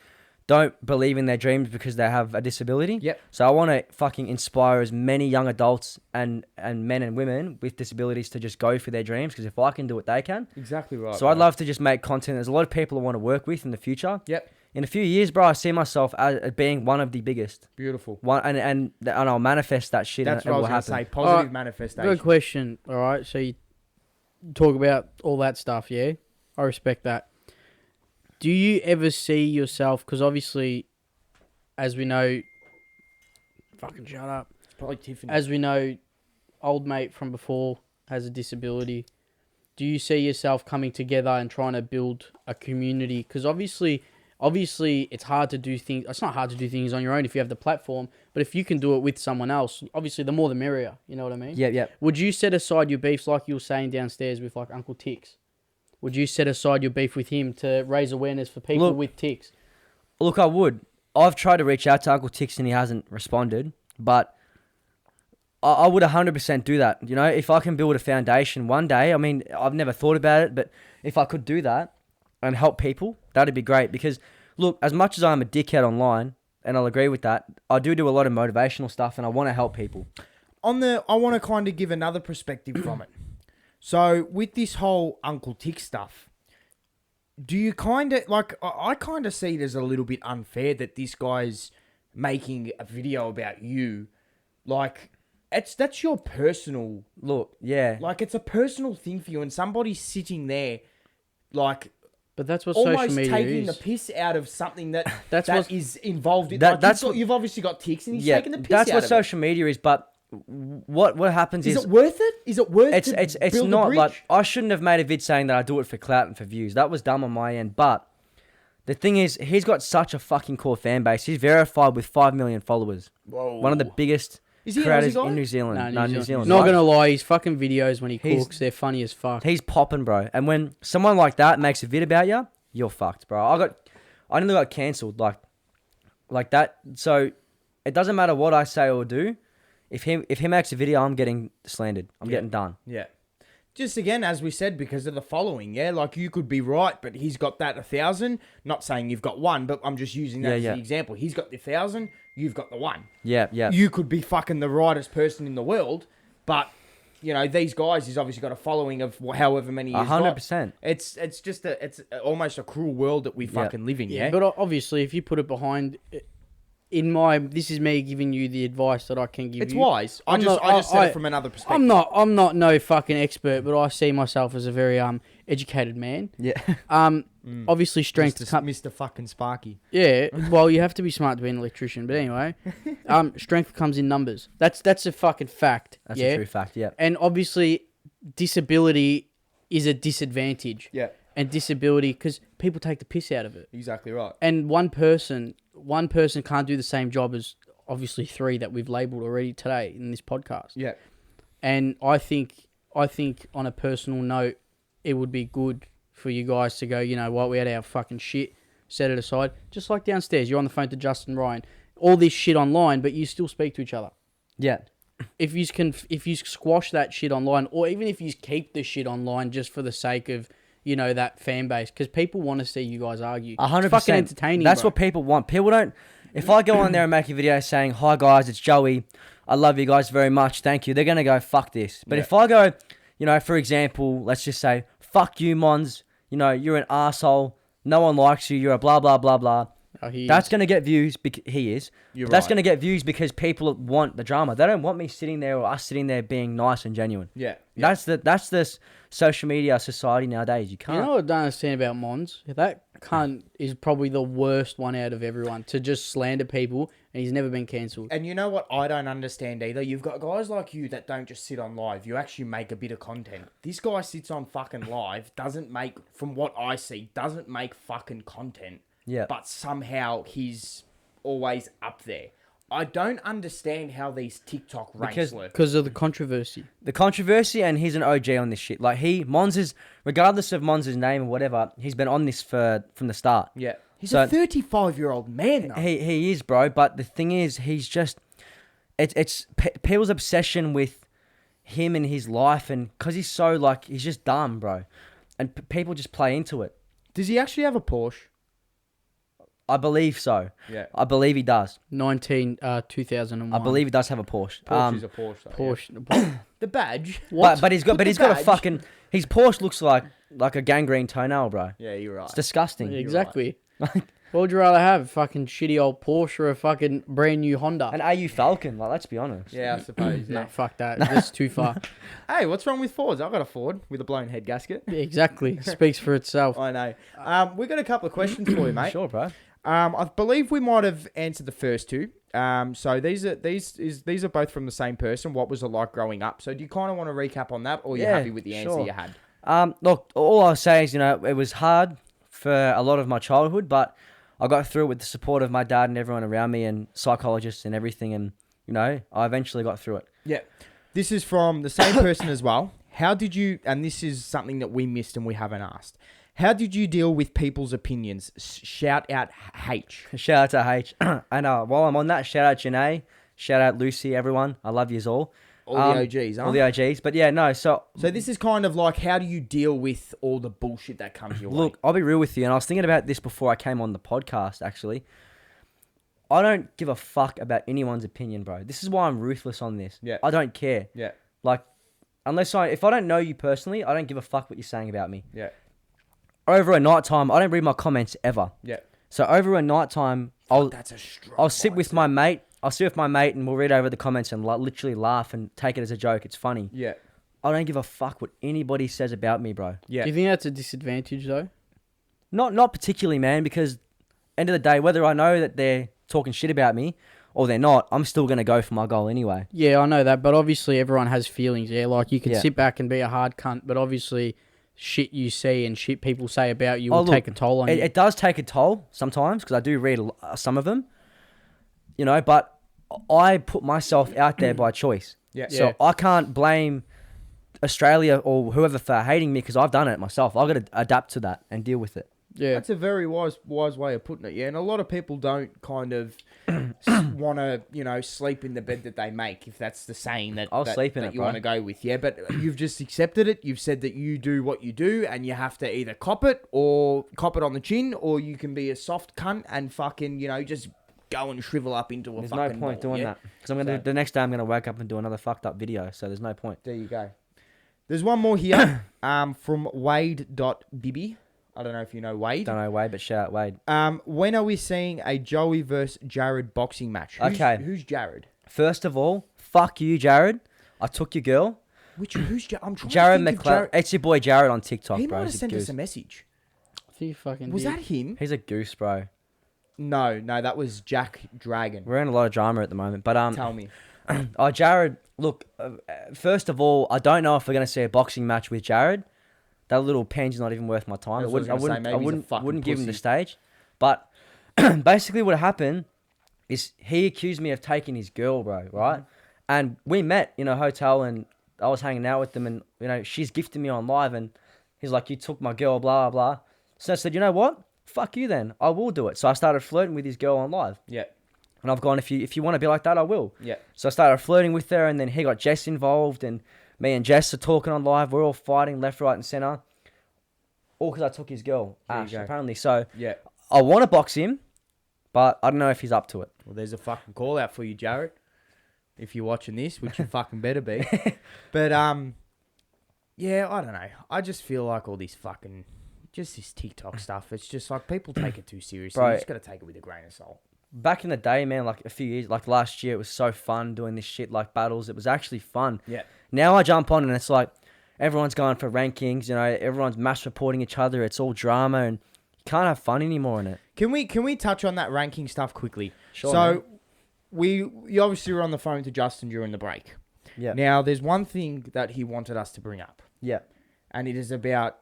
don't believe in their dreams because they have a disability. Yep. So I want to fucking inspire as many young adults and men and women with disabilities to just go for their dreams, because if I can do it, they can. Exactly right. So I'd love to just make content. There's a lot of people I want to work with in the future. Yep. In a few years, bro, I see myself as being one of the biggest. Beautiful. One, and I'll manifest that shit. That's and what it I will was going to happen. say. Positive Alright, manifestation. Good question. All right. So you talk about all that stuff, yeah? I respect that. Do you ever see yourself, because obviously, as we know, fucking shut up. It's probably Tiffany. As we know, old mate from before has a disability. Do you see yourself coming together and trying to build a community? Because obviously, it's hard to do things. It's not hard to do things on your own if you have the platform. But if you can do it with someone else, obviously, the more the merrier. You know what I mean? Yeah. Would you set aside your beefs like you were saying downstairs with like Uncle Tix? Would you set aside your beef with him to raise awareness for people with Tix? Look, I would. I've tried to reach out to Uncle Tix and he hasn't responded, but I would 100% do that. If I can build a foundation one day, I mean, I've never thought about it, but if I could do that and help people, that'd be great. Because, look, as much as I'm a dickhead online, and I'll agree with that, I do a lot of motivational stuff and I want to help people. I want to kind of give another perspective from it. So with this whole Uncle Tick stuff, do you kind of like? I kind of see it as a little bit unfair that this guy's making a video about you, like that's your personal. Look, yeah. Like it's a personal thing for you, and somebody's sitting there, like But that's what almost social media taking is. the piss out of something that That's that what's- is involved in. That- that's you've obviously got ticks, and he's Yeah, taking the piss that's out what of social media is, but what happens it. is... Is it worth it? Is it worth It's to build a not bridge? like I shouldn't have made a vid saying that I do it for clout and for views. That was dumb on my end. But the thing is, he's got such a fucking core fan base. He's verified with 5 million followers. Whoa. One of the biggest Is he an creators Aussie guy? in New Zealand. Nah, New Zealand. Not right? gonna lie, his fucking videos when he He's- cooks, they're funny as fuck. He's popping, bro. And when someone like that makes a vid about you, you're fucked, bro. I nearly got cancelled like that. So it doesn't matter what I say or do. If he makes a video, I'm getting slandered. I'm getting done. Yeah. Just again, as we said, because of the following, yeah? Like, you could be right, but he's got that 1,000. Not saying you've got one, but I'm just using that as Yeah. the example. He's got the 1,000, you've got the one. Yeah. You could be fucking the rightest person in the world, but, these guys, he's obviously got a following of however many he's got. 100%. It's almost a cruel world that we fucking live in, yeah? But obviously, if you put it behind, this is me giving you the advice that I can give It's you. wise. I just said it from another perspective. I'm not no fucking expert, but I see myself as a very educated man. Yeah. Obviously strength Mr. fucking Sparky. Yeah, well, you have to be smart to be an electrician, but anyway, strength comes in numbers. That's a fucking fact. That's yeah? a true fact, yeah. And obviously, disability is a disadvantage. Yeah. And disability, because people take the piss out of it. Exactly right. And one person can't do the same job as obviously 3 that we've labelled already today in this podcast. Yeah. And I think on a personal note, it would be good for you guys to go, you know what, we had our fucking shit, set it aside. Just like downstairs, you're on the phone to Justin Ryan. All this shit online, but you still speak to each other. Yeah. If you squash that shit online, or even if you keep the shit online just for the sake of, you know, that fan base, because people want to see you guys argue. 100%. It's fucking entertaining. That's bro. what people want. People don't. If I go on there and make a video saying, "Hi guys, it's Joey. I love you guys very much. Thank you," they're gonna go, "Fuck this." But if I go, you know, for example, let's just say, "Fuck you, Mons. You know, you're an asshole. No one likes you. You're a blah blah blah blah." That's going to get views. He is. That's going to get views because people want the drama. They don't want me sitting there or us sitting there being nice and genuine. Yeah. That's the social media society nowadays. You can't. You know what I don't understand about Mons? That cunt is probably the worst one out of everyone to just slander people, and he's never been cancelled. And you know what I don't understand either? You've got guys like you that don't just sit on live. You actually make a bit of content. This guy sits on fucking live, doesn't make, from what I see, doesn't make fucking content. Yeah. But somehow he's always up there. I don't understand how these TikTok ranks work. Because of the controversy. The controversy, and he's an OG on this shit. Like Mons is, regardless of Mons' name or whatever, he's been on this from the start. Yeah. He's a 35-year-old man, though. He is, bro. But the thing is, he's just, it's people's obsession with him and his life, and because he's so, like, he's just dumb, bro. And people just play into it. Does he actually have a Porsche? I believe so. Yeah. I believe he does. 2001. I believe he does have a Porsche. Porsche's a Porsche, though. Porsche. The badge. But he's got a fucking, his Porsche looks like a gangrene toenail, bro. Yeah, you're right. It's disgusting. Exactly. What would you rather have? A fucking shitty old Porsche or a fucking brand new Honda? An AU Falcon, like, let's be honest. Yeah, I suppose. No, Yeah. fuck that. That's too far. Hey, what's wrong with Fords? I've got a Ford with a blown head gasket. Yeah, exactly. Speaks for itself. I know. We got a couple of questions for you, mate. Sure, bro. I believe we might have answered the first two. So these are both from the same person. What was it like growing up? So do you kind of want to recap on that, or are you happy with the answer you had? Look, all I'll say is, you know, it was hard for a lot of my childhood, but I got through it with the support of my dad and everyone around me and psychologists and everything, and, you know, I eventually got through it. Yeah. This is from the same person as well. How did you, and this is something that we missed and we haven't asked, how did you deal with people's opinions? Shout out H. Shout out to H. And while I'm on that, shout out Janae, shout out Lucy, everyone. I love yous all. All the OGs, huh? All the OGs. But yeah, no, so this is kind of like, how do you deal with all the bullshit that comes your way? Look, I'll be real with you, and I was thinking about this before I came on the podcast, actually. I don't give a fuck about anyone's opinion, bro. This is why I'm ruthless on this. Yeah. I don't care. Yeah. Like, if I don't know you personally, I don't give a fuck what you're saying about me. Yeah. Over a night time, I don't read my comments ever. Yeah. So over a night time, I'll sit with mindset. my mate. I'll sit with my mate and we'll read over the comments and literally laugh and take it as a joke. It's funny. Yeah. I don't give a fuck what anybody says about me, bro. Yeah. Do you think that's a disadvantage, though? Not particularly, man, because end of the day, whether I know that they're talking shit about me or they're not, I'm still going to go for my goal anyway. Yeah, I know that, but obviously everyone has feelings, yeah? Like, you can Yeah. sit back and be a hard cunt, but obviously shit you see and shit people say about you will take a toll on you. It does take a toll sometimes, because I do read some of them, you know, but I put myself out there by choice. Yeah. So I can't blame Australia or whoever for hating me, because I've done it myself. I've got to adapt to that and deal with it. Yeah. That's a very wise way of putting it, yeah. And a lot of people don't kind of want to, you know, sleep in the bed that they make, if that's the saying that, I'll sleep in it, you bro. want to go with, yeah. But you've just accepted it. You've said that you do what you do, and you have to either cop it on the chin, or you can be a soft cunt and fucking, you know, just go and shrivel up into a There's fucking no point ball, doing yeah? that, because the next day I'm going to wake up and do another fucked up video, so there's no point. There you go. There's one more here from Wade.Bibby. I don't know if you know Wade. Don't know Wade, but shout out Wade. When are we seeing a Joey versus Jared boxing match? Who's Jared? First of all, fuck you, Jared. I took your girl. Who's Jared? I'm trying Jared to think of McLeod. It's your boy Jared on TikTok, He bro. might have He's a sent us goose. a message. You fucking Was did. that him? He's a goose, bro. No, that was Jack Dragon. We're in a lot of drama at the moment, but Tell me. Jared, look, first of all, I don't know if we're going to see a boxing match with Jared, that little pen's not even worth my time. That's what I was gonna say, maybe he's a fucking wouldn't give him the pussy. stage. But basically what happened is he accused me of taking his girl, bro, right? And we met in a hotel and I was hanging out with them and, you know, she's gifted me on live and he's like, you took my girl, blah, blah, blah. So I said, you know what? Fuck you then. I will do it. So I started flirting with his girl on live. Yeah. And I've gone, if you want to be like that, I will. Yeah. So I started flirting with her and then he got Jess involved and me and Jess are talking on live. We're all fighting left, right and centre. All because I took his girl, Ash, apparently. So Yeah. I want to box him, but I don't know if he's up to it. Well, there's a fucking call out for you, Jared. If you're watching this, which you fucking better be. But, yeah, I don't know. I just feel like all this fucking, just this TikTok stuff, it's just like people take it too seriously. Bro, You just got to take it with a grain of salt. Back in the day, man, like a few years, like last year, it was so fun doing this shit, like battles. It was actually fun. Yeah. Now I jump on and it's like everyone's going for rankings, you know, everyone's mass reporting each other. It's all drama and you can't have fun anymore in it. Can we touch on that ranking stuff quickly? Sure. So, Man. you obviously were on the phone to Justin during the break. Yeah. Now, there's one thing that he wanted us to bring up, Yeah. and it is about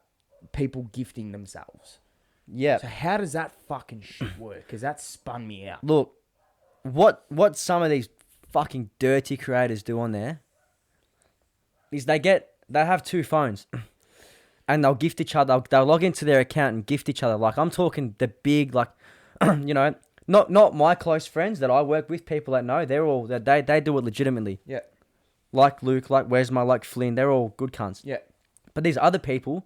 people gifting themselves. Yeah. So how does that fucking shit work? Because that spun me out. Look, what some of these fucking dirty creators do on there is they have two phones and they'll gift each other. They'll log into their account and gift each other. Like I'm talking the big, like, you know, not my close friends that I work with, people that know, they do it legitimately. Yeah. Like Luke, like Wesma, like Flynn, they're all good cunts. Yeah. But these other people,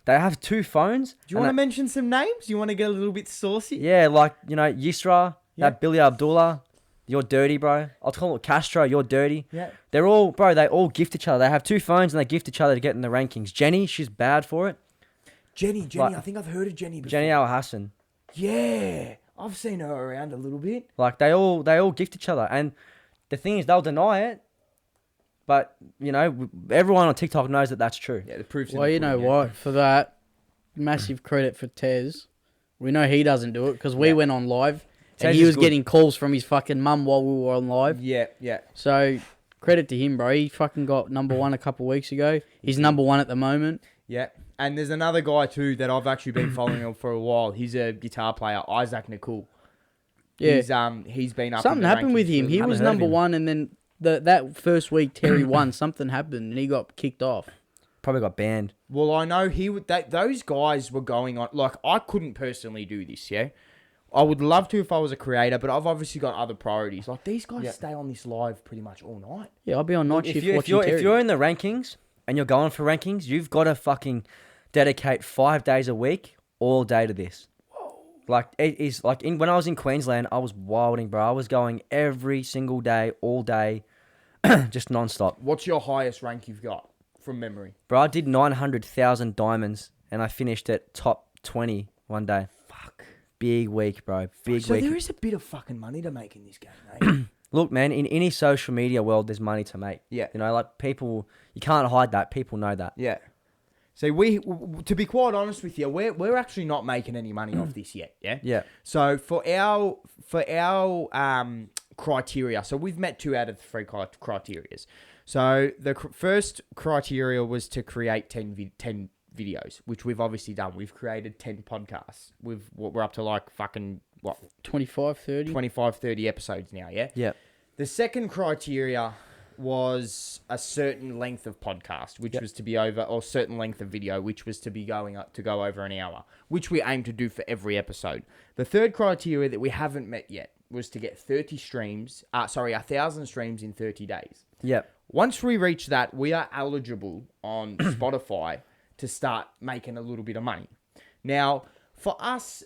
they have two phones. Do you want to mention some names? Do you want to get a little bit saucy? Yeah, like, you know, Yusra, Yeah. that Billy Abdullah, you're dirty, bro. I'll call it Castro, you're dirty. Yeah. They're all, bro, they all gift each other. They have two phones and they gift each other to get in the rankings. Jenny, she's bad for it. Jenny, Like- I think I've heard of Jenny before. Jenny Al Hassan. Yeah. I've seen her around a little bit. Like, they all gift each other. And the thing is, they'll deny it. But, you know, everyone on TikTok knows that that's true. Yeah, the proof's in Well, the you know pudding, yeah. what? For that, massive credit for Tez. We know he doesn't do it because we Yeah. went on live and Tez he is was good. getting calls from his fucking mum while we were on live. Yeah, yeah. So credit to him, bro. He fucking got number one a couple weeks ago. He's number one at the moment. Yeah. And there's another guy too that I've actually been following him for a while. He's a guitar player, Isaac Nicole. Yeah. He's been up. Something in the happened with rankings him. for- He haven't was heard of number him. one, and then that first week Terry won. Something happened, and he got kicked off. Probably got banned. Well, I know those guys were going on. Like, I couldn't personally do this, yeah? I would love to if I was a creator, but I've obviously got other priorities. Like, these guys stay on this live pretty much all night. Yeah, I'll be on night If shift you're, watching Terry. if you're in the rankings and you're going for rankings, you've got to fucking dedicate 5 days a week, all day to this. Like, it is like when I was in Queensland, I was wilding, bro. I was going every single day, all day, just non-stop. What's your highest rank you've got from memory? Bro, I did 900,000 diamonds and I finished at top 20 one day. Fuck. Big week, bro. Big So week. there is a bit of fucking money to make in this game, mate. Look, man, in any social media world, there's money to make. Yeah. You know, like people, you can't hide that. People know that. Yeah. So to be quite honest with you, we're actually not making any money off this yet. Yeah. Yeah. So for our criteria, so we've met 2 out of the 3 criterias. So the first criteria was to create 10 videos, which we've obviously done. We've created 10 podcasts. We're up to like fucking 25, 30. 25, 30 episodes now. Yeah. Yeah. The second criteria was a certain length of podcast, which was to be over, or certain length of video, which was to be go over an hour, which we aim to do for every episode. The third criteria that we haven't met yet was to get 1,000 streams in 30 days. Yeah. Once we reach that, we are eligible on Spotify to start making a little bit of money. Now, for us,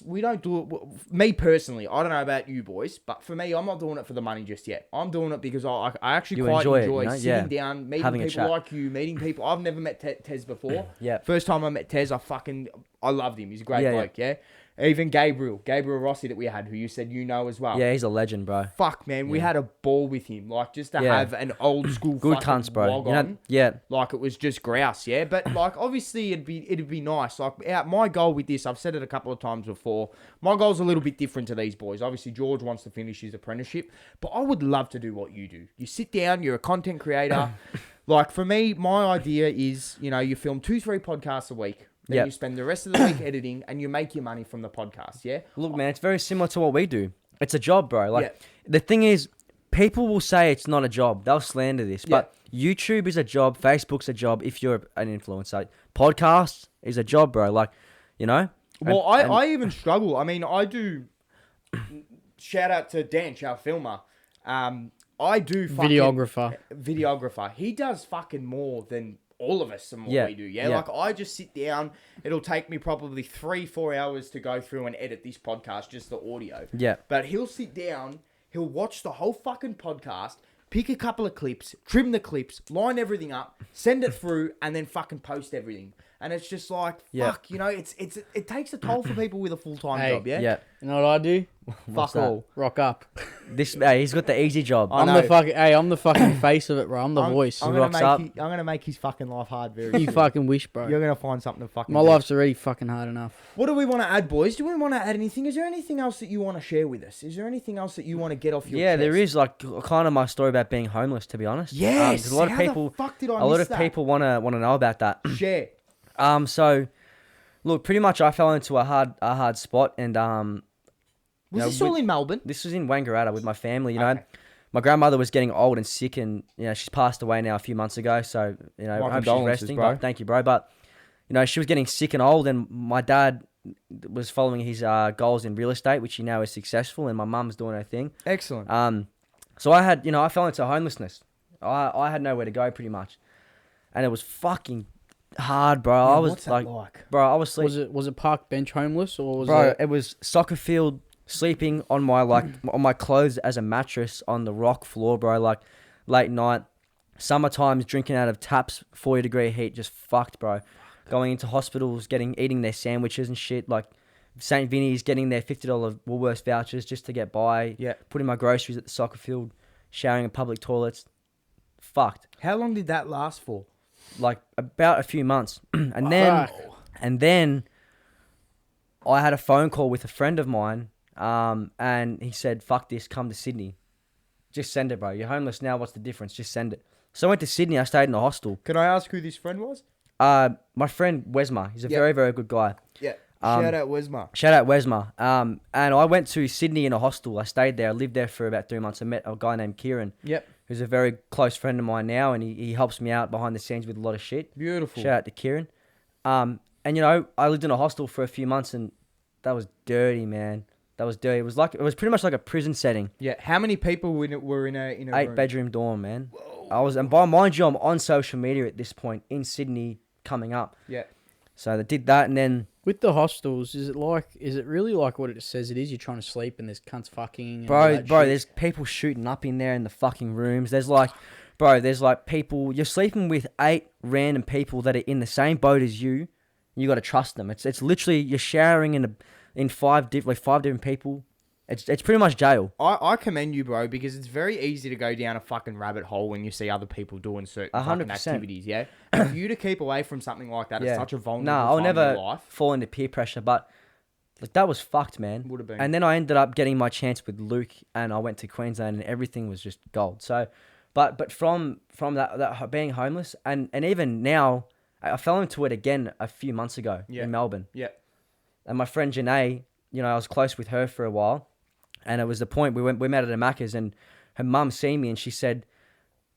we don't do it. Me personally, I don't know about you boys, but for me, I'm not doing it for the money just yet. I'm doing it because I actually You quite enjoy enjoy it, you know? sitting Yeah. down, meeting Having a people chat. like you, meeting people. I've never met Tez before. Yeah. First time I met Tez, I loved him. He's a great Yeah, bloke, yeah. Even Gabriel Rossi that we had, who you said you know as well. Yeah, he's a legend, bro. Fuck, man, we had a ball with him. Like, just to Yeah. have an old school Good fucking cunts, bro. log You know, on. yeah. Like, it was just grouse, yeah. But like, obviously, it'd be nice. Like, my goal with this, I've said it a couple of times before. My goal's a little bit different to these boys. Obviously, George wants to finish his apprenticeship, but I would love to do what you do. You sit down, you're a content creator. Like, for me, my idea is, you film 2-3 podcasts a week. Then you spend the rest of the week editing, and you make your money from the podcast, yeah? Look, man, it's very similar to what we do. It's a job, bro. Like, the thing is, people will say it's not a job. They'll slander this. But YouTube is a job. Facebook's a job if you're an influencer. Podcast is a job, bro. Like, you know? Well, I even struggle. I mean, I do... Shout out to Dan, our filmer. I do fucking... Videographer. He does fucking more than all of us and what we do, yeah? Like, I just sit down. It'll take me probably 3-4 hours to go through and edit this podcast, just the audio. Yeah. But he'll sit down, he'll watch the whole fucking podcast, pick a couple of clips, trim the clips, line everything up, send it through, and then fucking post everything. And it's just like, fuck, it takes a toll for people with a full-time job, yeah? Yeah. You know what I do? Fuck all. Rock up. He's got the easy job. I'm the fucking face of it, bro. I'm the voice. I'm gonna make his fucking life hard very soon. You fucking wish, bro. You're gonna find something to fucking My do. life's already fucking hard enough. What do we want to add, boys? Do we want to add anything? Is there anything else that you want to share with us? Is there anything else that you want to get off your chest? Yeah, there is, like, kind of my story about being homeless, to be honest. Yes. 'Cause a lot of people, people want to know about that. Share. So, look, pretty much I fell into a hard spot, and Was this all in Melbourne? This was in Wangaratta with my family. You know, my grandmother was getting old and sick, and she's passed away now a few months ago. So I hope she's resting. Bro. But thank you, bro. But she was getting sick and old, and my dad was following his goals in real estate, which he now is successful, and my mum's doing her thing. Excellent. So I fell into homelessness. I had nowhere to go pretty much, and it was fucking hard, bro. Yeah, I was what's that like? Bro, I was sleeping. Was it park bench homeless or was Bro, it was soccer field, sleeping on my on my clothes as a mattress on the rock floor, bro. Like, late night, summertimes, drinking out of taps, 40-degree heat, just fucked, bro. Going into hospitals, eating their sandwiches and shit, like St. Vinny's, getting their $50 Woolworths vouchers just to get by. Yeah. Putting my groceries at the soccer field, showering in public toilets. Fucked. How long did that last for? Like, about a few months. And then I had a phone call with a friend of mine, and he said, fuck this, come to Sydney. Just send it, bro. You're homeless now, what's the difference? Just send it. So I went to Sydney, I stayed in a hostel. Can I ask who this friend was? My friend Wesma. He's a very, very good guy. Yeah. Shout out Wesma. Shout out Wesma. And I went to Sydney in a hostel. I stayed there. I lived there for about 3 months. I met a guy named Kieran. Yep. Who's a very close friend of mine now, and he helps me out behind the scenes with a lot of shit. Beautiful. Shout out to Kieran. And I lived in a hostel for a few months, and that was dirty, man. That was dirty. It was pretty much like a prison setting. Yeah. How many people were in a 8-bedroom dorm, man. Whoa. Mind you, I'm on social media at this point in Sydney coming up. Yeah. So they did that, and then with the hostels, is it really like what it says it is? You're trying to sleep and there's cunts fucking. And bro, there's people shooting up in there in the fucking rooms. There's people. You're sleeping with 8 random people that are in the same boat as you. You got to trust them. It's literally you're showering in 5 different people. It's pretty much jail. I commend you, bro, because it's very easy to go down a fucking rabbit hole when you see other people doing certain 100%. fucking activities, yeah? For you to keep away from something like that, it's such a vulnerable I'll time in never your life. fall into peer pressure, but that was fucked, man. Would have been. And then I ended up getting my chance with Luke, and I went to Queensland, and everything was just gold. So, but from that being homeless, and even now, I fell into it again a few months ago in Melbourne. Yeah. And my friend Janae, I was close with her for a while. And it was the point we met at a Macca's, and her mum seen me and she said,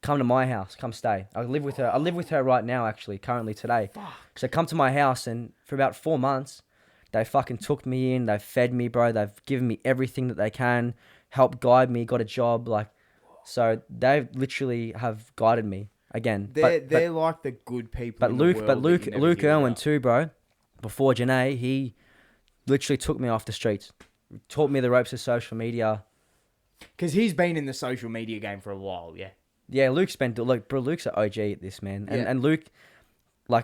"Come to my house, come stay." I live with her. I live with her right now, actually, currently today. Fuck. So come to my house, and for about 4 months, they fucking took me in. They've fed me, bro. They've given me everything that they can, helped guide me, got a job, so they literally have guided me again. They're like the good people. But Luke Irwin too, bro. Before Janae, he literally took me off the streets. Taught me the ropes of social media. Because he's been in the social media game for a while, yeah. Yeah, Luke's an OG at this, man. And Luke,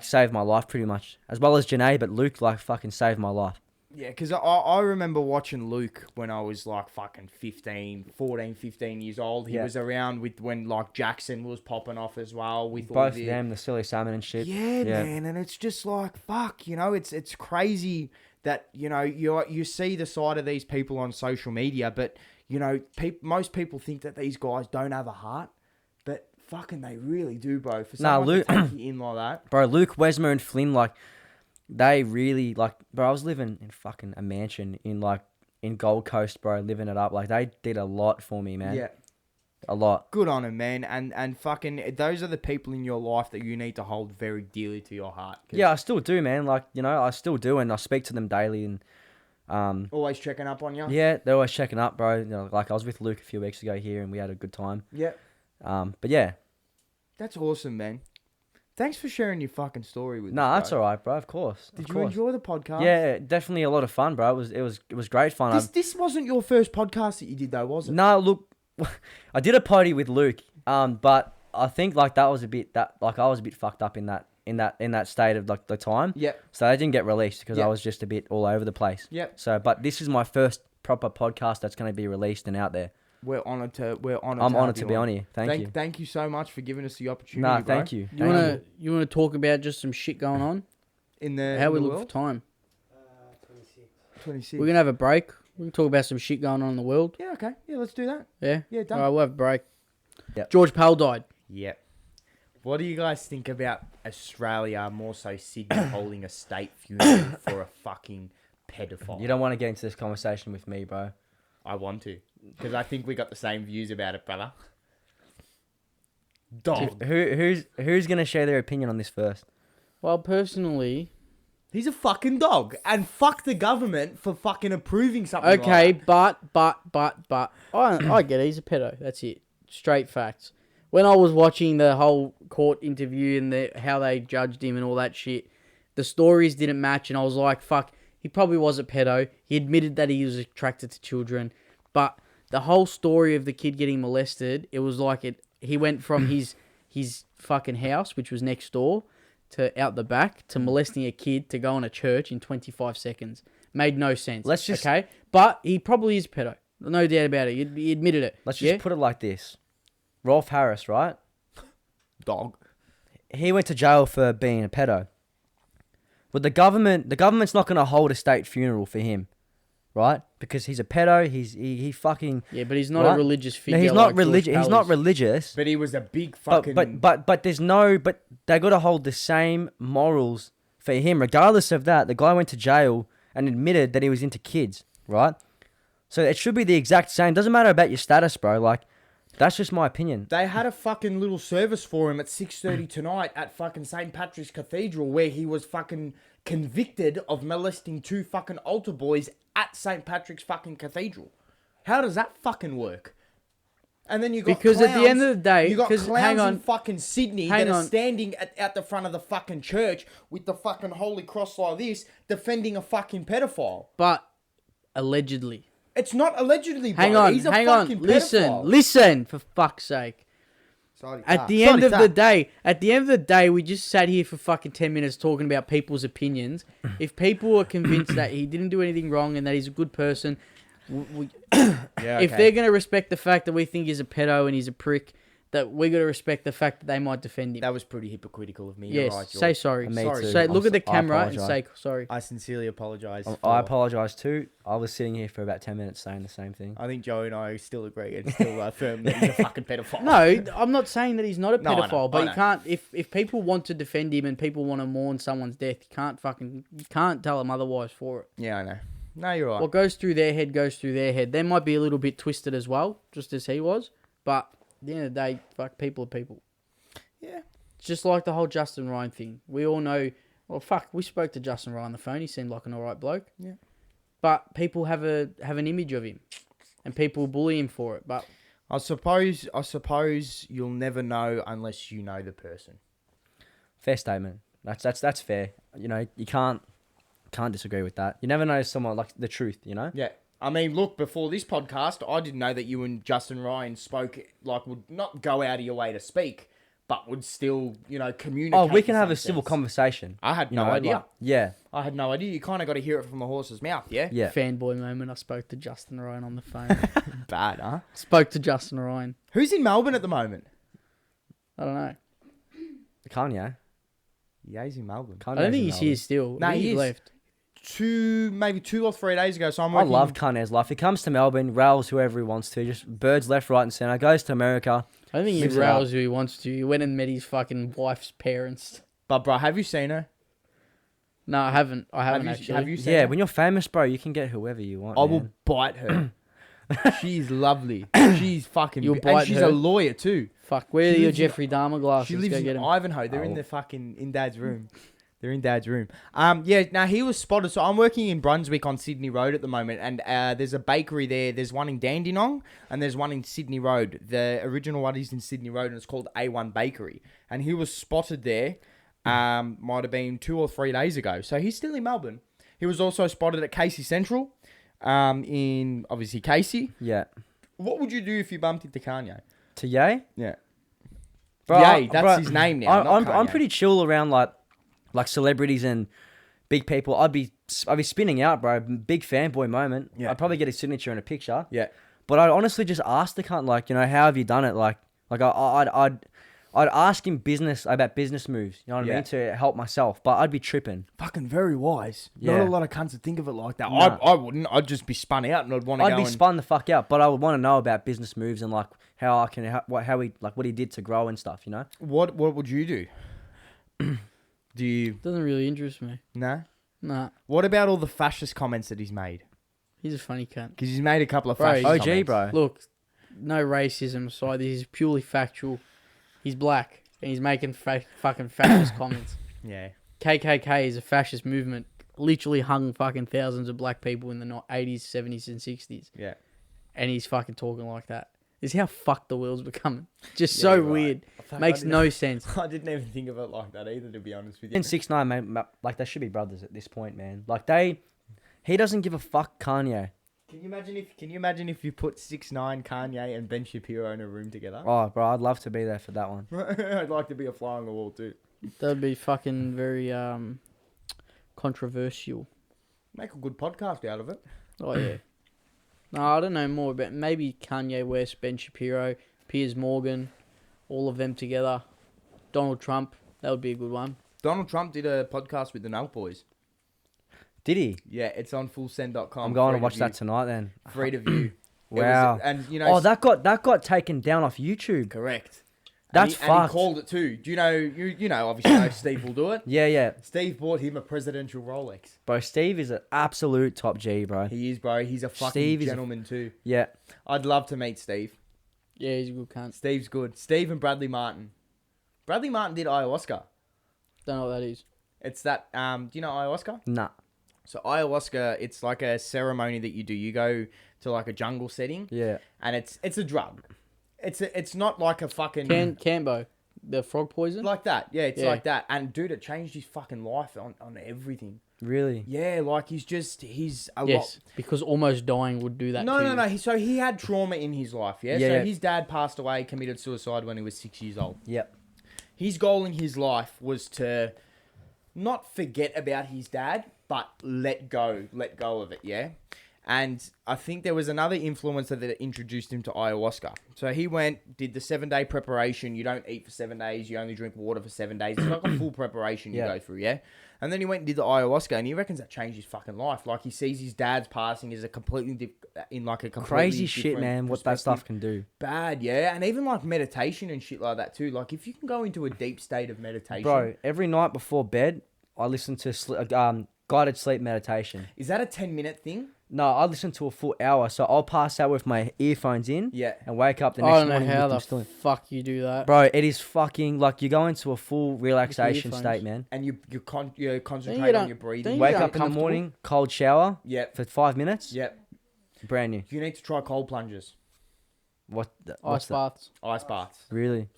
saved my life pretty much. As well as Janae, but Luke, fucking saved my life. Yeah, because I remember watching Luke when I was, fucking 15 years old. He was around with when, Jackson was popping off as well. With both of them, the silly salmon and shit. Yeah, man, and it's just fuck, it's crazy that, you see the side of these people on social media, but, most people think that these guys don't have a heart. But Fucking, they really do, bro. For Nah, someone to take you in like that. Bro, Luke, Wesmer, and Flynn, like, they really, like, bro, I was living in fucking a mansion in Gold Coast, bro, living it up. Like, they did a lot for me, man. Yeah. A lot. Good on him, man. And fucking, those are the people in your life that you need to hold very dearly to your heart. Yeah, I still do, man. Like, you know, I still do, and I speak to them daily, and Always checking up on you. yeah, they're always checking up, bro. You know, like I was with Luke a few weeks ago here, and we had a good time. Yeah. But yeah, That's awesome, man. Thanks for sharing your fucking story with us. nah, that's bro. all right, bro. Of course. Did of you course. enjoy the podcast? Yeah, definitely a lot of fun, bro. It was great fun. This wasn't your first podcast that you did, though, was it? No, look, I did a party with Luke, but I think like I was a bit fucked up in that state of like the time. Yep. So I didn't get released because Yep. I was just a bit all over the place. Yep. So, but this is my first proper podcast that's going to be released and out there. We're honoured to. I'm honoured to be on here. Thank you. Thank you so much for giving us the opportunity. Nah, bro. thank you. You wanna talk about just some shit going on? In the How in we the look for world? time? 26. We're gonna have a break. We can talk about some shit going on in the world. Yeah. Okay. Yeah. Let's do that. Yeah. Yeah. Done. All right, we'll have a break. Yep. George Pell died. Yep. What do you guys think about Australia, more so Sydney, holding a state funeral for a fucking pedophile? You don't want to get into this conversation with me, bro. I want to, because I think we got the same views about it, brother. Dog. Who's gonna share their opinion on this first? Well, personally, He's a fucking dog, and fuck the government for fucking approving something. okay, like that. but I get it. He's a pedo. That's it. Straight facts. When I was watching the whole court interview and how they judged him and all that shit, the stories didn't match, and I was like, fuck, he probably was a pedo. He admitted that he was attracted to children, but the whole story of the kid getting molested, it was like he went from his fucking house, which was next door, to out the back, to molesting a kid to go on a church in 25 seconds. Made no sense. Let's just- okay? But he probably is a pedo. No doubt about it. He admitted it. Let's just put it like this: Rolf Harris, right? Dog. He went to jail for being a pedo. But the government's not going to hold a state funeral for him, right? Because he's a pedo. He fucking Yeah, but he's not Right? a religious figure. no. He's not like George religious. He's Pell not is. religious. But he was a big fucking. But there's no. But they got to hold the same morals for him, regardless of that. The guy went to jail and admitted that he was into kids, right? So it should be the exact same. Doesn't matter about your status, bro. Like, that's just my opinion. They had a fucking little service for him at 6:30 tonight at fucking St. Patrick's Cathedral, where he was fucking convicted of molesting 2 fucking altar boys at St. Patrick's fucking Cathedral. How does that fucking work? And then you got Because at the clowns- end of the day- you got 'cause clowns hang on. in fucking Sydney Hang that are on. standing at the front of the fucking church with the fucking holy cross like this, defending a fucking pedophile. But allegedly. It's not allegedly, bro. Hang on, He's a hang on. fucking pedophile. Listen, for fuck's sake. Sorry, At the end of the day, we just sat here for fucking 10 minutes talking about people's opinions. If people are convinced that he didn't do anything wrong and that he's a good person, if they're going to respect the fact that we think he's a pedo and he's a prick, that we got to respect the fact that they might defend him. That was pretty hypocritical of me. You're Yes, right, George. say sorry. Me Sorry. too. Say, I'm look at the I camera and apologise. say sorry. I sincerely apologise. I apologise too. I was sitting here for about 10 minutes saying the same thing. I think Joe and I still agree and still affirm that he's a fucking pedophile. No, I'm not saying that he's not a No, I know, pedophile, but I you know. can't. If people want to defend him and people want to mourn someone's death, you can't tell them otherwise for it. Yeah, I know. No, you're right. What goes through their head goes through their head. They might be a little bit twisted as well, just as he was. But at the end of the day, fuck, people are people. Yeah. It's just like the whole Justin Ryan thing. We all know. Well, fuck, we spoke to Justin Ryan on the phone. He seemed like an alright bloke. Yeah. But people have an image of him, and people bully him for it. But I suppose you'll never know unless you know the person. Fair statement. That's fair. You know, you can't disagree with that. You never know someone like the truth, you know? Yeah. I mean, look, before this podcast, I didn't know that you and Justin Ryan spoke, like, would not go out of your way to speak, but would still, communicate. Oh, we can in have a some civil sense. conversation. I had You no know, idea. like, yeah. I had no idea. You kind of got to hear it from the horse's mouth, yeah? Yeah. fanboy moment. I spoke to Justin Ryan on the phone. Bad, huh? Spoke to Justin Ryan. Who's in Melbourne at the moment? I don't know. Kanye. Yeah, he's in Melbourne. I don't think he's here still. Nah, I think he is. left. Maybe 2 or 3 days ago. So I'm I working. love Kanye's life. He comes to Melbourne, rails whoever he wants to, just birds left, right, and centre. Goes to America. I think he Lives it rails who he wants to. He went and met his fucking wife's parents. But bro, have you seen her? No, I haven't. I haven't actually. Have you seen Yeah, her? when you're famous, bro, you can get whoever you want. I man. will bite her. She's lovely. She's fucking. You'll and bite she's her? a lawyer too. Fuck, where She are your lives in- Jeffrey Dahmer glasses? She lives Go in get him. Ivanhoe. They're in Oh. the fucking in Dad's room. They're in Dad's room. Yeah. Now he was spotted. So I'm working in Brunswick on Sydney Road at the moment, and there's a bakery there. There's one in Dandenong, and there's one in Sydney Road. The original one is in Sydney Road, and it's called A1 Bakery. And he was spotted there. Might have been 2 or 3 days ago. So he's still in Melbourne. He was also spotted at Casey Central. In obviously Casey. Yeah. What would you do if you bumped into Kanye? To Ye? Yeah. Bro, Yay, that's his name now. I'm not Kanye. pretty chill around like celebrities and big people. I'd be spinning out, bro. Big fanboy moment. Yeah. I'd probably get his signature in a picture. Yeah. But I'd honestly just ask the cunt, like, how have you done it? Like I'd ask him about business moves. You know what I Yeah. mean? To help myself. But I'd be tripping. Fucking very wise. Yeah. Not a lot of cunts would think of it like that. No. I wouldn't. I'd just be spun out and I'd want to go I'd be and... spun the fuck out. But I would want to know about business moves and like how what he did to grow and stuff. What would you do? Do you... Doesn't really interest me. Nah? Nah, What about all the fascist comments that he's made? he's a funny cunt. Because he's made a couple of Bro, fascist he's- OG, comments. bro. Look, no racism aside. This is purely factual. He's black and he's making fucking fascist comments. Yeah. KKK is a fascist movement. Literally hung fucking thousands of black people in the 80s, 70s, and 60s. Yeah. And he's fucking talking like that. This is how fucked the world's becoming. Just Yeah, so you're right. weird. Fuck, Makes I didn't- no sense. I didn't even think of it like that either, to be honest with you. And 6ix9ine, mate, like they should be brothers at this point, man. Like he doesn't give a fuck, Kanye. Can you imagine if you put 6ix9ine, Kanye, and Ben Shapiro in a room together? Oh, bro, I'd love to be there for that one. I'd like to be a fly on the wall too. That'd be fucking very controversial. Make a good podcast out of it. Oh, yeah. No, I don't know more about maybe Kanye West, Ben Shapiro, Piers Morgan, all of them together. Donald Trump, that would be a good one. Donald Trump did a podcast with the Nelk Boys. Did he? Yeah, it's on fullsend.com. I'm going free to watch view. that tonight then. Free to view. It was- Wow. and you know, Oh, that got taken down off YouTube. correct. That's and he fucked. called it too. Do you know? You know, obviously, know Steve will do it. Yeah, yeah. Steve bought him a presidential Rolex. Bro, Steve is an absolute top G, bro. He is, bro. He's a fucking Steve is a- gentleman too. Yeah. I'd love to meet Steve. Yeah, he's a good cunt. Steve's good. Steve and Bradley Martin. Bradley Martin did ayahuasca. Don't know what that is. It's that. Do you know ayahuasca? Nah. So ayahuasca, it's like a ceremony that you do. You go to like a jungle setting, Yeah. and it's a drug. It's not like a fucking Cambo, the frog poison. like that. Yeah, it's Yeah. like that. And dude, it changed his fucking life on everything. Really? Yeah, like he's a Yes, because almost dying would do that. lot. to No, you. no. So he had trauma in his life. Yeah. Yeah, So yeah. his dad passed away, committed suicide when he was 6 years old. Yep. His goal in his life was to not forget about his dad, but let go of it, yeah? And I think there was another influencer that introduced him to ayahuasca. So he did the 7-day preparation. You don't eat for 7 days. You only drink water for 7 days. It's like a full preparation you Yeah. go through, yeah? And then he went and did the ayahuasca, and he reckons that changed his fucking life. Like, he sees his dad's passing as a completely Crazy shit, different man, what that perspective. stuff can do. Bad, yeah? And even, like, meditation and shit like that, too. Like, if you can go into a deep state of meditation... Bro, every night before bed, I listen to guided sleep meditation. Is that a 10-minute thing? No, I listen to a full hour, so I'll pass out with my earphones in Yeah. and wake up the I next don't know morning how with the them still in. fuck you do that. Bro, it is fucking like you go into a full relaxation earphones. state, man. And you concentrate you on don't- your breathing. don't you Wake get up in the uncomfortable? morning, cold shower Yep. for 5 minutes, Yep. brand new. You need to try cold plunges, What's Ice that? baths. ice baths. Really?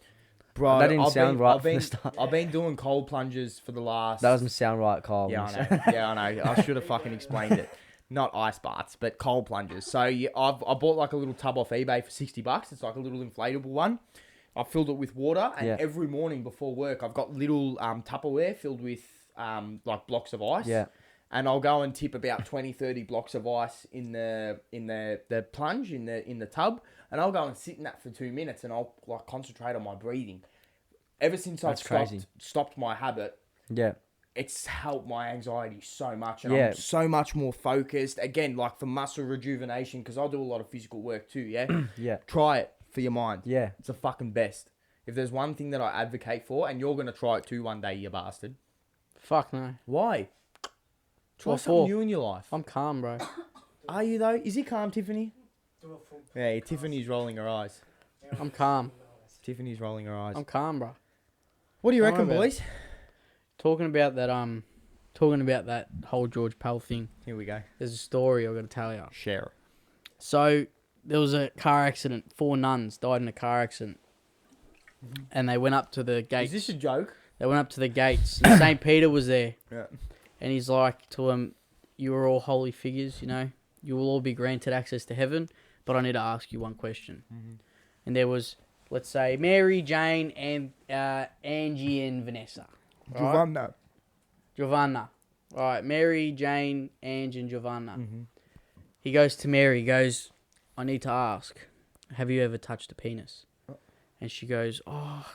Bro, That didn't sound right from the I've start. I've been doing cold plunges for the last... That doesn't sound right, Kyle. Yeah, when I you know. say- Yeah, I know. I should have fucking explained it. Not ice baths, but cold plunges. So I bought like a little tub off eBay for $60. It's like a little inflatable one. I filled it with water, and Yeah. every morning before work, I've got little Tupperware filled with like blocks of ice. Yeah. And I'll go and tip about 20, 30 blocks of ice in the plunge in the tub, and I'll go and sit in that for 2 minutes, and I'll like concentrate on my breathing. Ever since I've That's crazy. stopped my habit, Yeah. it's helped my anxiety so much, and Yeah. I'm so much more focused. Again, like for muscle rejuvenation, because I do a lot of physical work too. Yeah, Yeah. try it for your mind. Yeah. It's the fucking best. If there's one thing that I advocate for, and you're going to try it too one day, you bastard. Fuck no. Why? Try What something for? new in your life. I'm calm, bro. Are you though? Is he calm, Tiffany? Yeah, Tiffany's rolling her eyes. I'm calm. Tiffany's rolling her eyes. I'm calm, bro. What do you Don't reckon, worry about boys? Talking about that whole George Pell thing. Here we go. There's a story I've got to tell you. Share. So there was a car accident. 4 nuns died in a car accident, and they went up to the gates. Is this a joke? They went up to the gates. And St. Peter was there, Yeah. and he's like to them, "You are all holy figures. You know, you will all be granted access to heaven. But I need to ask you one question." And there was, let's say, Mary, Jane, and Angie and Vanessa. Right? Giovanna. All right, Mary, Jane, Angie, and Giovanna. He goes to Mary. He goes, "I need to ask, have you ever touched a penis?" And she goes, "Oh,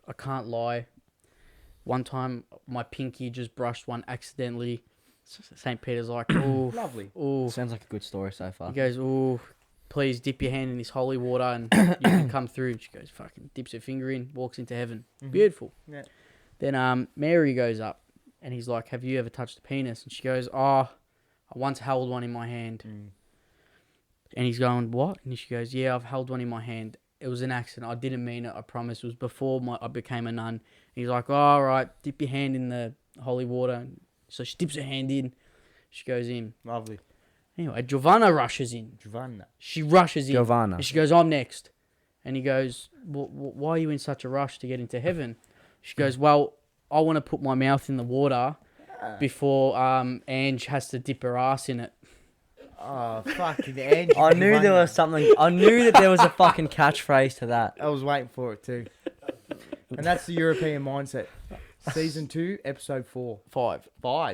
I can't lie. One time, my pinky just brushed one accidentally." St. Peter's like, "Oh, Lovely. oh." Sounds like a good story so far. He goes, "Oh, please dip your hand in this holy water and you can come through." And she goes, fucking dips her finger in, walks into heaven. Beautiful. Yeah. Then Mary goes up and he's like, "Have you ever touched a penis?" And she goes, "Oh, I once held one in my hand." And he's going, "What?" And she goes, "Yeah, I've held one in my hand. It was an accident. I didn't mean it. I promise. It was before I became a nun." And he's like, "Oh, all right, dip your hand in the holy water." And so she dips her hand in. She goes in. Lovely. Anyway, Giovanna rushes in. Giovanna. She rushes in. Giovanna. And she goes, "I'm next." And he goes, "Why are you in such a rush to get into heaven?" She goes, "Well, I want to put my mouth in the water before Ange has to dip her ass in it." Oh, fucking Angie. I knew there was something. I knew that there was a fucking catchphrase to that. I was waiting for it too. And that's the European mindset. Season 2, episode 4. 5.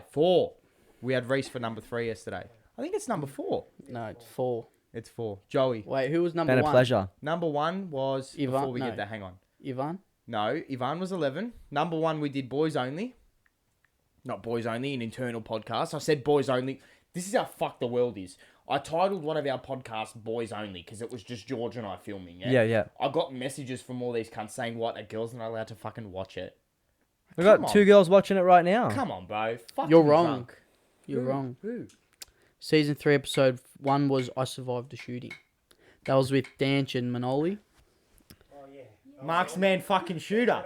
4. We had Reese for number 3 yesterday. I think it's number 4. No, it's 4. It's 4. Joey. Wait, who was number Been a 1? pleasure. Number 1 was Ivan- before we no. get there. Hang on. Ivan? No, Ivan was 11. Number 1 we did boys only. Not boys only, an internal podcast. I said boys only. This is how fucked the world is. I titled one of our podcasts Boys Only because it was just George and I filming. Yeah. I got messages from all these cunts saying, "What, are girls not allowed to fucking watch it?" We've Come got on. 2 girls watching it right now. Come on, bro. Fucking You're wrong. drunk. You're wrong. Who? Season 3, episode 1 was I Survived the Shooting. That was with Danch and Manoli. Marksman fucking shooter.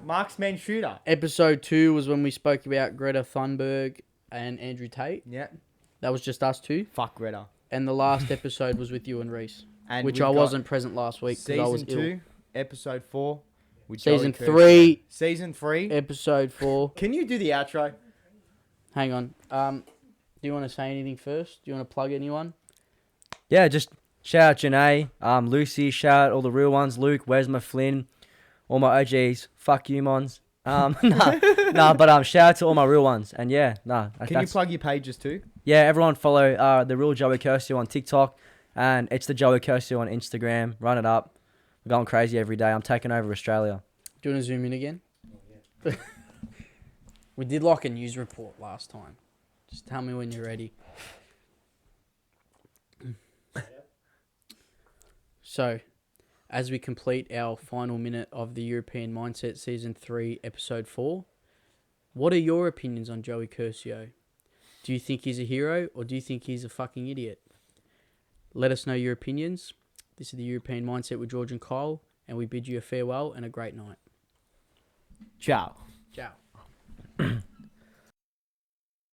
Marksman shooter. Episode 2 was when we spoke about Greta Thunberg and Andrew Tate. Yeah. That was just us two. Fuck Greta. And the last episode was with you and Reese, And which we've I got wasn't present last week because I was Season 2, ill. episode 4. With Season Joey Curcio. 3, Season 3. episode 4. Can you do the outro? Hang on. Do you want to say anything first? Do you want to plug anyone? Yeah, just shout out Janae, Lucy, shout out all the real ones, Luke, Wesma, Flynn, all my OGs, fuck you, mons. But shout out to all my real ones. And yeah, Can you plug your pages too? Yeah, everyone follow The Real Joey Curcio on TikTok, and it's The Joey Curcio on Instagram. Run it up. We're going crazy every day. I'm taking over Australia. Do you want to zoom in again? We did like a news report last time. Just tell me when you're ready. So, as we complete our final minute of the European Mindset Season 3, Episode 4, what are your opinions on Joey Curcio? Do you think he's a hero, or do you think he's a fucking idiot? Let us know your opinions. This is the European Mindset with George and Kyle, and we bid you a farewell and a great night. Ciao. Ciao.